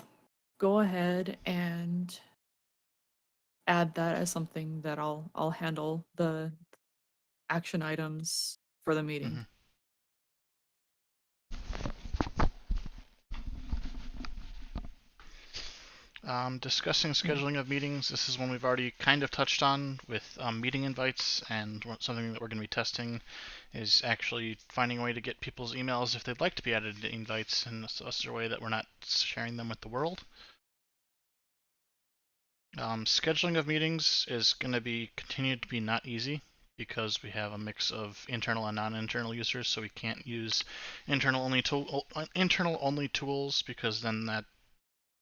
go ahead and add that as something that I'll handle the action items for the meeting. Mm-hmm. Discussing scheduling of meetings. This is one we've already kind of touched on with meeting invites, and something that we're going to be testing is actually finding a way to get people's emails if they'd like to be added to invites in such a way that we're not sharing them with the world. Scheduling of meetings is going to be continued to be not easy because we have a mix of internal and non-internal users, so we can't use internal only tools because then that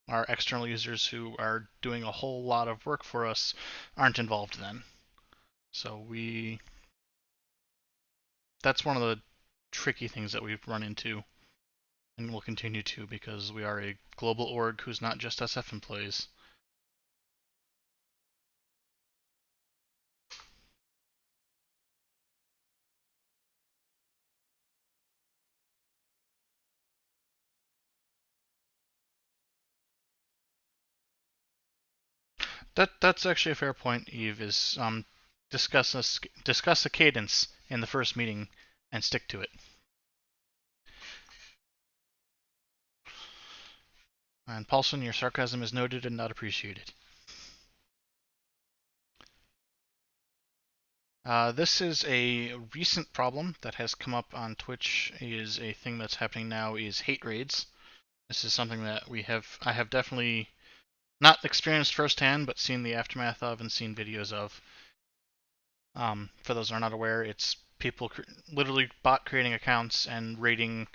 our external users who are doing a whole lot of work for us aren't involved then. So that's one of the tricky things that we've run into and will continue to because we are a global org who's not just SF employees. That's actually a fair point, Eve. Is discuss the cadence in the first meeting and stick to it. And Paulson, your sarcasm is noted and not appreciated. This is a recent problem that has come up on Twitch. Is a thing that's happening now is hate raids. This is something that I have definitely not experienced firsthand, but seen the aftermath of and seen videos of. For those who are not aware, it's people literally bot creating accounts and raiding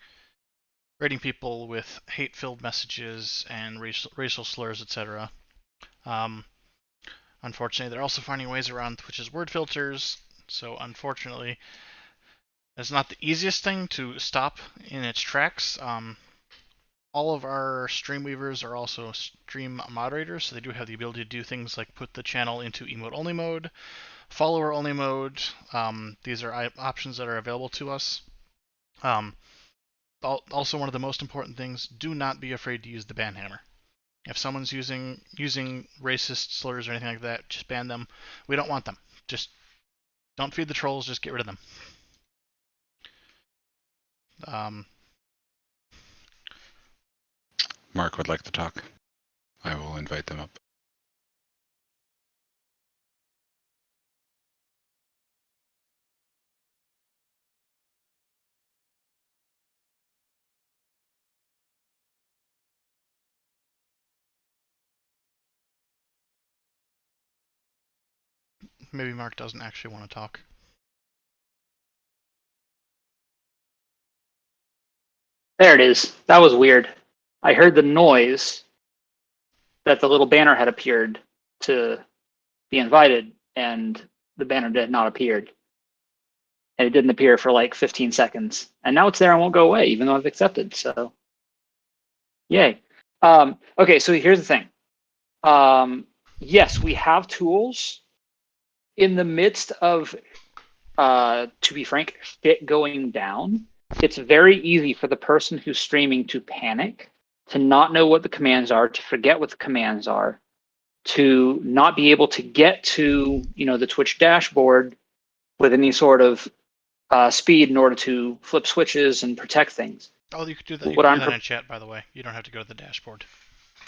people with hate-filled messages and racial slurs, etc. Unfortunately, they're also finding ways around Twitch's word filters. So unfortunately, it's not the easiest thing to stop in its tracks. All of our Streamweavers are also stream moderators, so they do have the ability to do things like put the channel into emote-only mode, follower-only mode. These are options that are available to us. Also, one of the most important things: do not be afraid to use the ban hammer. If someone's using racist slurs or anything like that, just ban them. We don't want them. Just don't feed the trolls. Just get rid of them. Mark would like to talk. I will invite them up. Maybe Mark doesn't actually want to talk. There it is. That was weird. I heard the noise that the little banner had appeared to be invited, and the banner did not appear. And it didn't appear for like 15 seconds. And now it's there and won't go away, even though I've accepted. So, yay. Okay, so here's the thing. Yes, we have tools in the midst of, to be frank, shit going down. It's very easy for the person who's streaming to panic, to not know what the commands are, to forget what the commands are, to not be able to get to, the Twitch dashboard with any sort of speed in order to flip switches and protect things. Oh, you could do that. You What can I'm do that in chat, by the way. You don't have to go to the dashboard.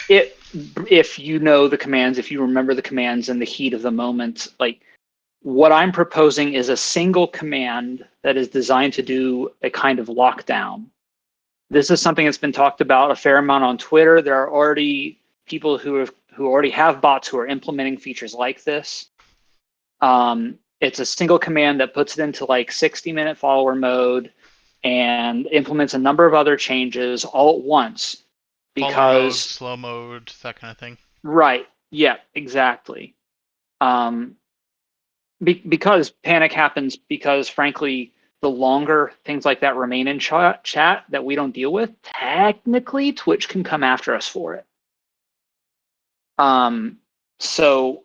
If you know the commands, if you remember the commands in the heat of the moment, like what I'm proposing is a single command that is designed to do a kind of lockdown. This is something that's been talked about a fair amount on Twitter. There are already people who already have bots who are implementing features like this. It's a single command that puts it into like 60-minute follower mode and implements a number of other changes all at once. Follow mode, slow mode, that kind of thing. Right. Yeah, exactly. Because panic happens because, frankly, the longer things like that remain in chat that we don't deal with, technically Twitch can come after us for it. So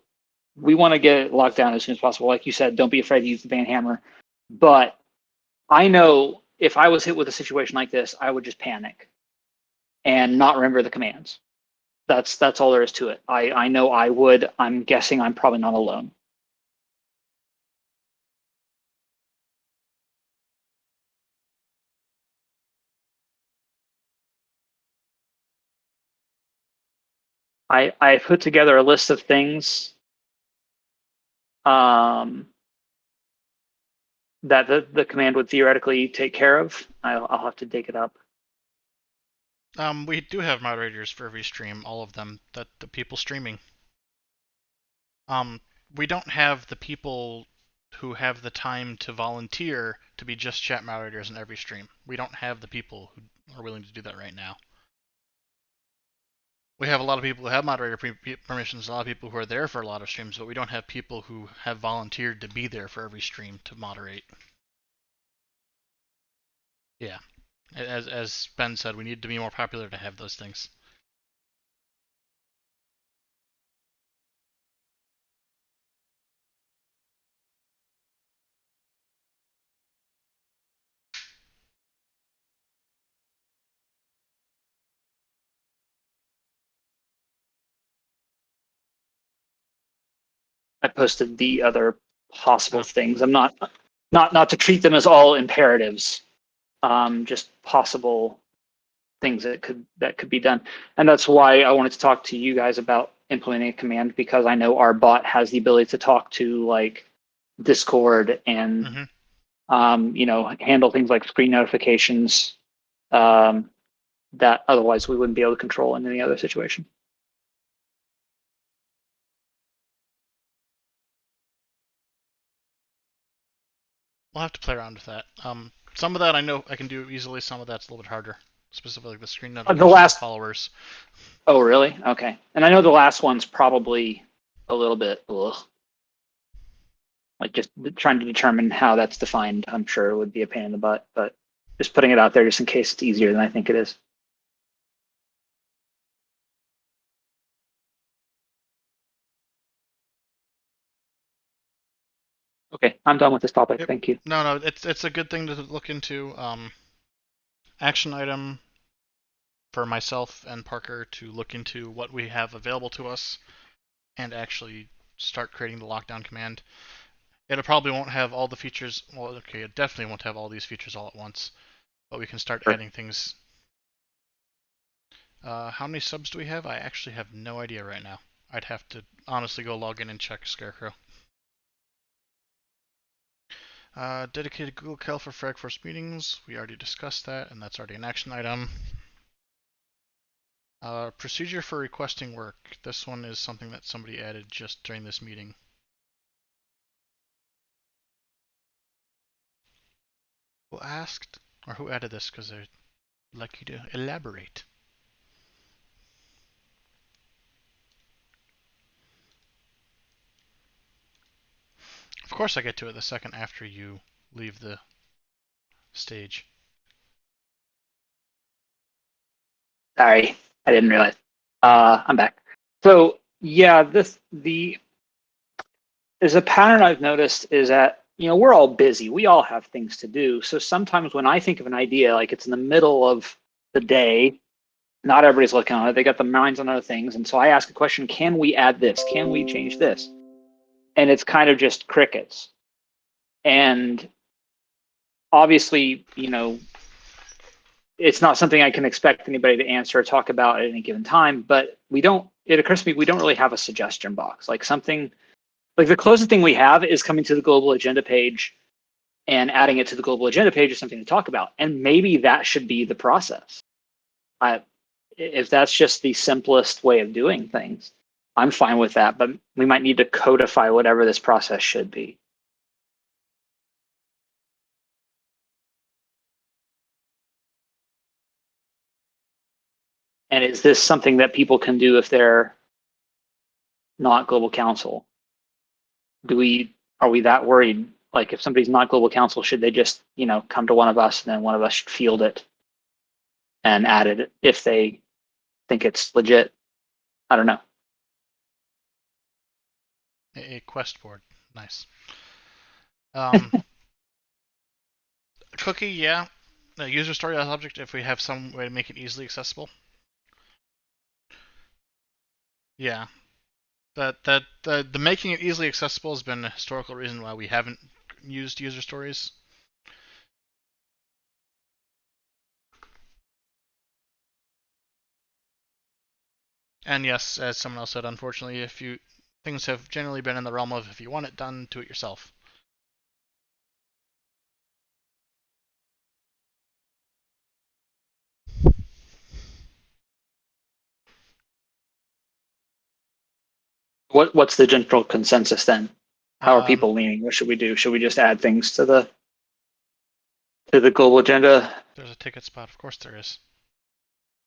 we want to get it locked down as soon as possible. Like you said, don't be afraid to use the ban hammer. But I know if I was hit with a situation like this, I would just panic and not remember the commands. That's all there is to it. I know I would. I'm guessing I'm probably not alone. I put together a list of things that the command would theoretically take care of. I'll have to dig it up. We do have moderators for every stream, all of them, that the people streaming. We don't have the people who have the time to volunteer to be just chat moderators in every stream. We don't have the people who are willing to do that right now. We have a lot of people who have moderator permissions, a lot of people who are there for a lot of streams, but we don't have people who have volunteered to be there for every stream to moderate. Yeah. As Ben said, we need to be more popular to have those things. I posted the other possible things. I'm not to treat them as all imperatives, just possible things that could be done. And that's why I wanted to talk to you guys about implementing a command, because I know our bot has the ability to talk to like Discord and handle things like screen notifications that otherwise we wouldn't be able to control in any other situation. We'll have to play around with that. Some of that I know I can do easily. Some of that's a little bit harder, specifically the screen notifications for followers. Oh, really? Okay. And I know the last one's probably a little bit, like just trying to determine how that's defined. I'm sure it would be a pain in the butt, but just putting it out there just in case it's easier than I think it is. Okay, I'm done with this topic. Yep. Thank you. No, it's a good thing to look into. Action item for myself and Parker to look into what we have available to us and actually start creating the lockdown command. It probably won't have all the features. Well, okay, it definitely won't have all these features all at once, but we can start adding things. How many subs do we have? I actually have no idea right now. I'd have to honestly go log in and check Scarecrow. Dedicated Google Cal for Fragforce meetings. We already discussed that, and that's already an action item. Procedure for requesting work. This one is something that somebody added just during this meeting. Who asked, or who added this? Because they'd like you to elaborate. Of course I get to it the second after you leave the stage. Sorry, I didn't realize. I'm back. So yeah, there's a pattern I've noticed is that, we're all busy. We all have things to do. So sometimes when I think of an idea, like it's in the middle of the day, not everybody's looking on it. They got their minds on other things. And so I ask a question, can we add this? Can we change this? And it's kind of just crickets. And obviously, it's not something I can expect anybody to answer or talk about at any given time, but it occurs to me, we don't really have a suggestion box. Like something, like the closest thing we have is coming to the global agenda page and adding it to the global agenda page is something to talk about. And maybe that should be the process. If that's just the simplest way of doing things, I'm fine with that, but we might need to codify whatever this process should be. And is this something that people can do if they're not global council? Are we that worried? Like if somebody's not global council, should they just, come to one of us and then one of us should field it and add it if they think it's legit? I don't know. A quest board. Nice. Cookie, yeah. The user story as object if we have some way to make it easily accessible. Yeah. The making it easily accessible has been a historical reason why we haven't used user stories. And yes, as someone else said, unfortunately, things have generally been in the realm of if you want it done, do it yourself. What's the general consensus then? How are people leaning? What should we do? Should we just add things to the global agenda? There's a ticket spot, of course there is.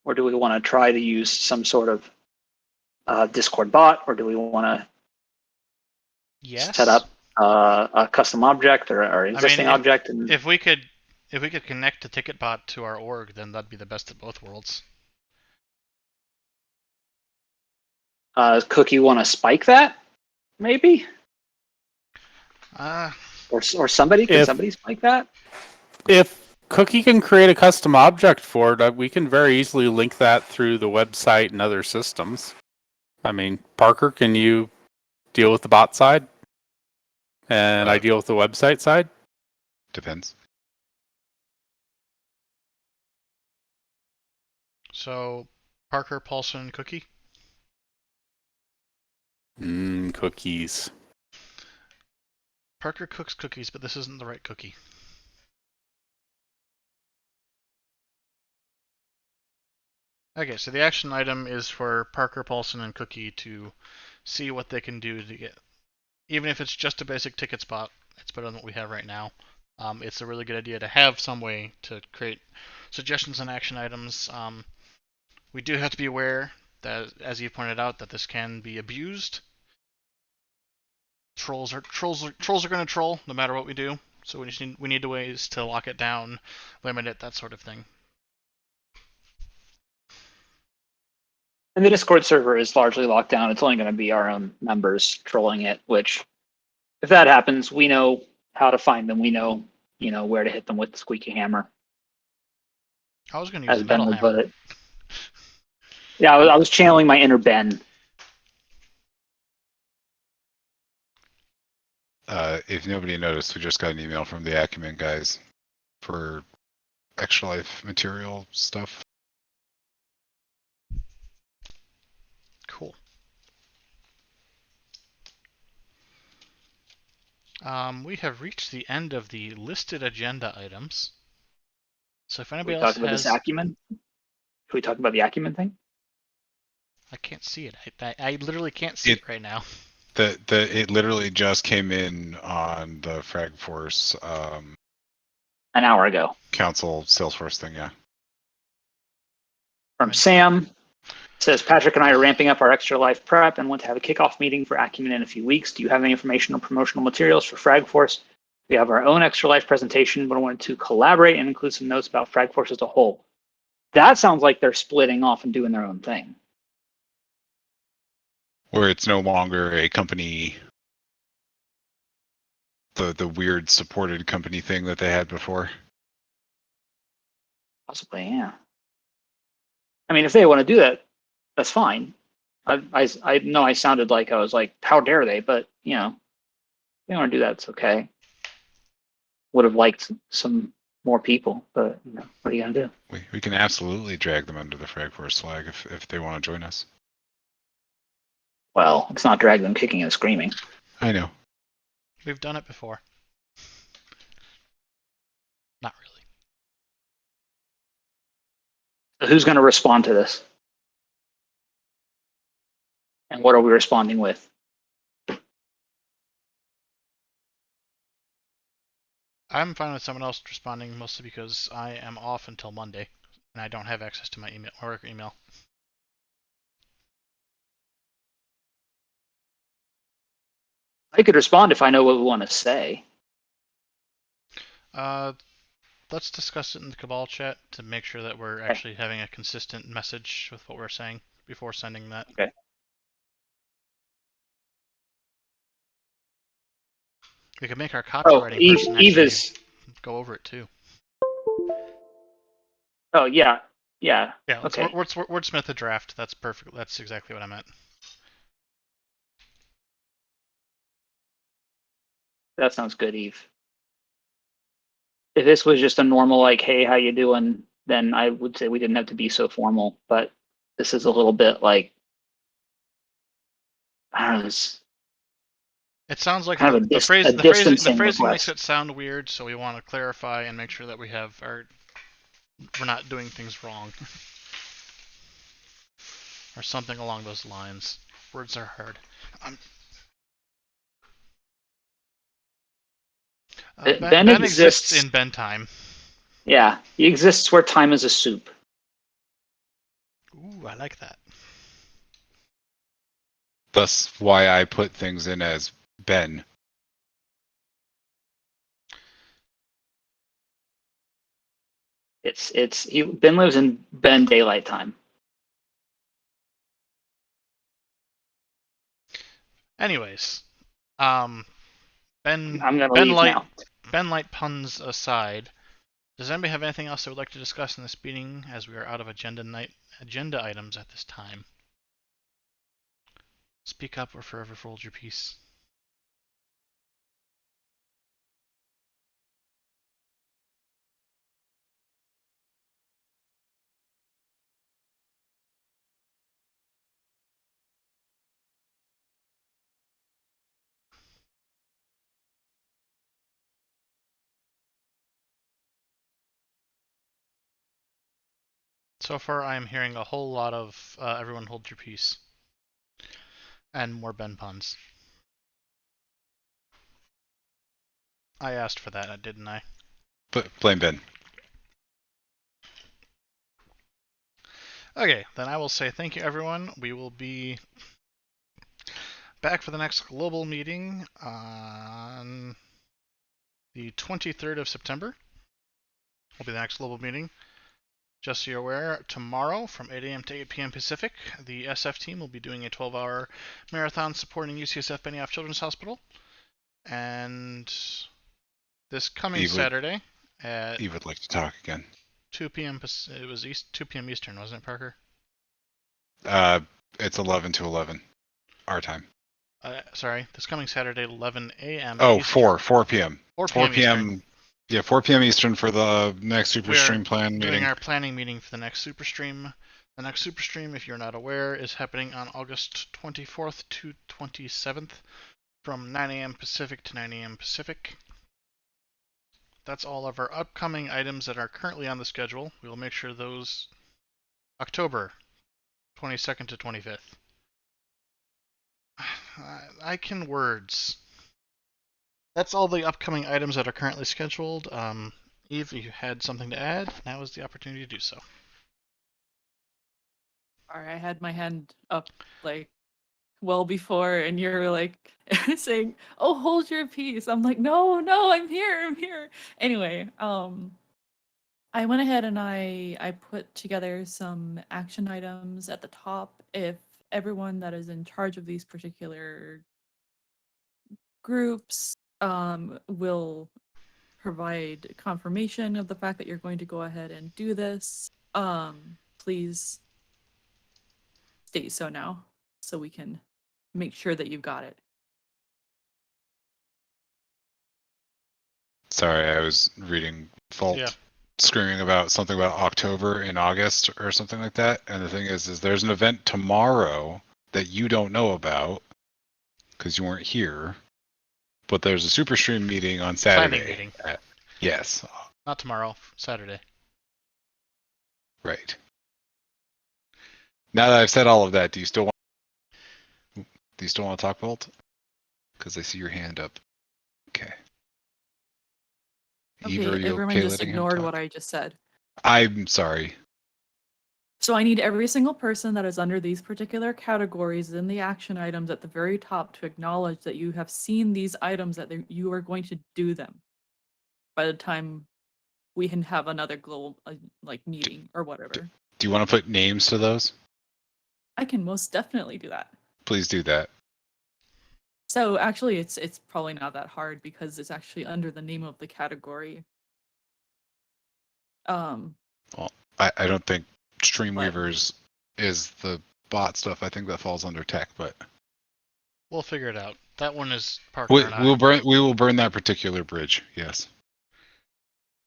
Or do we want to try to use some sort of Discord bot, or do we want to set up a custom object or existing object? And if we could connect the ticket bot to our org, then that'd be the best of both worlds. Cookie want to spike that? Maybe. Or somebody can somebody spike that? If Cookie can create a custom object for it, we can very easily link that through the website and other systems. I mean, Parker, can you deal with the bot side, and I deal with the website side. Depends. So, Parker, Paulson, Cookie. Cookies. Parker cooks cookies, but this isn't the right cookie. Okay, so the action item is for Parker, Paulson, and Cookie to see what they can do to get, even if it's just a basic ticket spot, it's better than what we have right now. It's a really good idea to have some way to create suggestions and action items. We do have to be aware that, as you pointed out, that this can be abused. Trolls are going to troll no matter what we do. So we need ways to lock it down, limit it, that sort of thing. And the Discord server is largely locked down. It's only going to be our own members trolling it, which, if that happens, we know how to find them. We know, where to hit them with the squeaky hammer. I was going to use As a Ben metal would put hammer. it. Yeah, I was channeling my inner Ben. If nobody noticed, we just got an email from the Acumen guys for Extra Life material stuff. Cool. We have reached the end of the listed agenda items. So if Can anybody we else talk about has, this Acumen? Can we talk about the Acumen thing? I can't see it. I literally can't see it right now. It literally just came in on the Frag Force An hour ago. Council Salesforce thing, yeah. From Sam. Says, Patrick and I are ramping up our Extra Life prep and want to have a kickoff meeting for Acumen in a few weeks. Do you have any information or promotional materials for FragForce? We have our own Extra Life presentation, but I wanted to collaborate and include some notes about FragForce as a whole. That sounds like they're splitting off and doing their own thing. Where it's no longer a company, the weird supported company thing that they had before. Possibly, yeah. I mean, if they want to do that, that's fine. I know I sounded like I was like, how dare they? But, if they want to do that, it's okay. Would have liked some more people, but what are you going to do? We can absolutely drag them under the Frag Force flag if they want to join us. Well, it's not drag them kicking and screaming. I know. We've done it before. Not really. So who's going to respond to this? And what are we responding with? I'm fine with someone else responding, mostly because I am off until Monday, and I don't have access to my work email. I could respond if I know what we want to say. Let's discuss it in the Cabal chat to make sure that we're actually having a consistent message with what we're saying before sending that. Okay. We could make our copywriting person Eve actually is. go over it too. Oh yeah, yeah. Yeah, let's Okay. wordsmith a draft. That's perfect. That's exactly what I meant. That sounds good, Eve. If this was just a normal like, hey, how you doing? Then I would say we didn't have to be so formal. But this is a little bit like, I don't know. It sounds like kind of the a phrasing distancing makes request. it sound weird, so we want to clarify and make sure that we're not doing things wrong. Or something along those lines. Words are hard. Ben exists in Ben time. Yeah, he exists where time is a soup. Ooh, I like that. That's why I put things in as Ben. Ben lives in Ben daylight time. Anyways, Ben I'm gonna leave now. Ben Light puns aside, does anybody have anything else they would like to discuss in this meeting, as we are out of agenda items at this time? speak up or forever hold your peace. So far, I am hearing a whole lot of everyone hold your peace. And more Ben puns. I asked for that, didn't I? Blame Ben. Okay, then I will say thank you, everyone. We will be back for the next global meeting on the 23rd of September. Will be the next global meeting. Just so you're aware, tomorrow from 8 a.m. to 8 p.m. Pacific, the SF team will be doing a 12-hour marathon supporting UCSF Benioff Children's Hospital. And this coming Saturday at Eve would like to talk again. 2 p.m. It was 2 p.m. Eastern, wasn't it, Parker? It's 11 to 11, our time. Sorry, this coming Saturday, 11 a.m. Oh, Eastern. 4 p.m. 4 p.m. Yeah, 4 p.m. Eastern for the next Super Stream plan doing meeting. our planning meeting for the next Super Stream. The next Super Stream, if you're not aware, is happening on August 24th to 27th from 9 a.m. Pacific to 9 a.m. Pacific. That's all of our upcoming items that are currently on the schedule. We will make sure those October 22nd to 25th. I can words. That's all the upcoming items that are currently scheduled. Eve, if you had something to add, now is the opportunity to do so. Sorry, I had my hand up like well before, and you're like saying, "Oh, hold your peace." I'm like, "No, no, I'm here." Anyway, I went ahead and I put together some action items at the top. If everyone that is in charge of these particular groups will provide confirmation of the fact that you're going to go ahead and do this, please state so now so we can make sure that you've got it. Sorry, I was reading Vault screaming about something about October in August or something like that. And the thing is there's an event tomorrow that you don't know about because you weren't here. But there's a Super Stream meeting on Saturday. Planning meeting. Yes. Not tomorrow, Saturday. Right. Now that I've said all of that, do you still want to talk, Vault? Because I see your hand up. Okay. Eve, are Okay, you everyone okay just letting him ignored talk? what I just said. I'm sorry. So I need every single person that is under these particular categories in the action items at the very top to acknowledge that you have seen these items, that you are going to do them by the time we can have another global like meeting or whatever. Do you want to put names to those? I can most definitely do that. Please do that. So actually it's probably not that hard because it's actually under the name of the category. Well, I don't think Streamweavers is the bot stuff. I think that falls under tech, but We'll figure it out. That one is Parker and I. we will burn that particular bridge. Yes.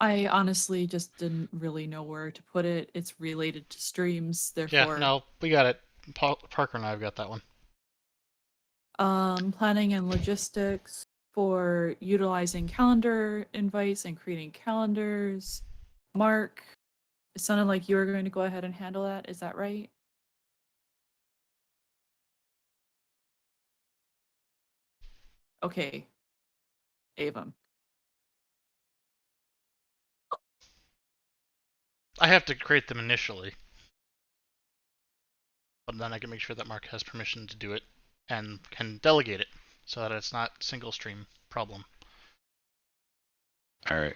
I honestly just didn't really know where to put it. It's related to streams, therefore. Yeah, no, we got it. Parker and I have got that one. Planning and logistics for utilizing calendar invites and creating calendars. Mark, it sounded like you were going to go ahead and handle that. Is that right? Okay. Avon. I have to create them initially. But then I can make sure that Mark has permission to do it and can delegate it so that it's not single stream problem. All right.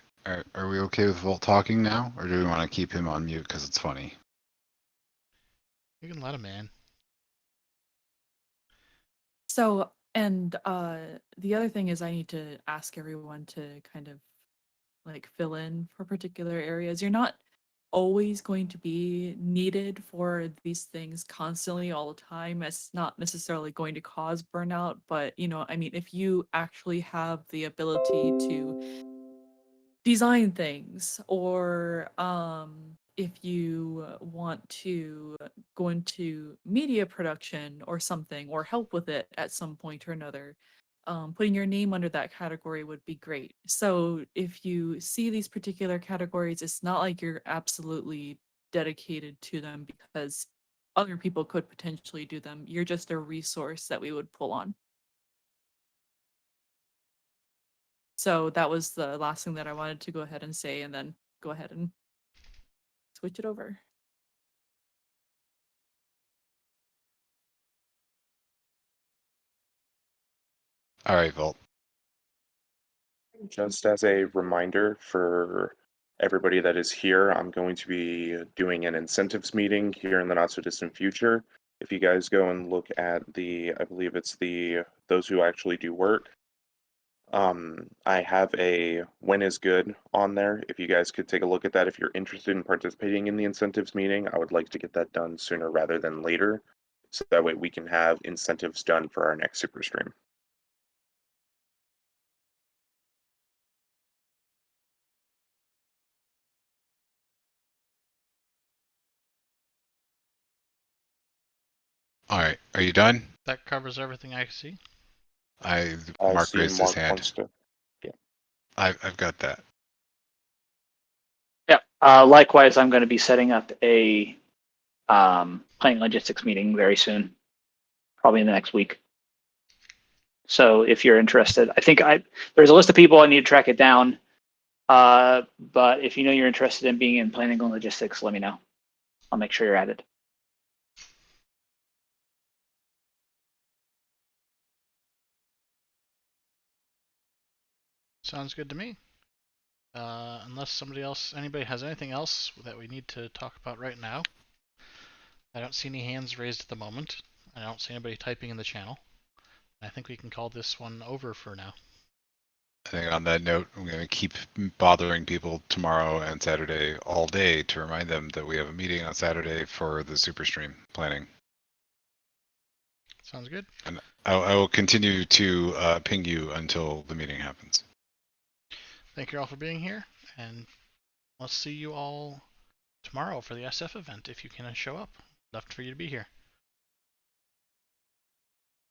Are we okay with Vault talking now, or do we want to keep him on mute because it's funny? You can let him in. So, and the other thing is I need to ask everyone to kind of like fill in for particular areas. You're not always going to be needed for these things constantly all the time. It's not necessarily going to cause burnout, but I mean, if you actually have the ability to design things, or if you want to go into media production or something, or help with it at some point or another, putting your name under that category would be great. So if you see these particular categories, it's not like you're absolutely dedicated to them because other people could potentially do them. You're just a resource that we would pull on. So that was the last thing that I wanted to go ahead and say, and then go ahead and switch it over. All right, Volt. Just as a reminder for everybody that is here, I'm going to be doing an incentives meeting here in the not so distant future. If you guys go and look at I believe it's those who actually do work. I have a when is good on there. If you guys could take a look at that, if you're interested in participating in the incentives meeting, I would like to get that done sooner rather than later. So that way we can have incentives done for our next super stream. All right, are you done? That covers everything I see. Mark See raised his Mark hand. wants to. I've got that. Yeah. Likewise, I'm going to be setting up a planning logistics meeting very soon, probably in the next week. So if you're interested, I think there's a list of people. I need to track it down. But if you know you're interested in being in planning and logistics, let me know. I'll make sure you're added. Sounds good to me. Unless anybody has anything else that we need to talk about right now. I don't see any hands raised at the moment. I don't see anybody typing in the channel. I think we can call this one over for now. I think on that note, I'm going to keep bothering people tomorrow and Saturday all day to remind them that we have a meeting on Saturday for the super stream planning. Sounds good. And I will continue to ping you until the meeting happens. Thank you all for being here, and let's see you all tomorrow for the SF event if you can show up. Love for you to be here.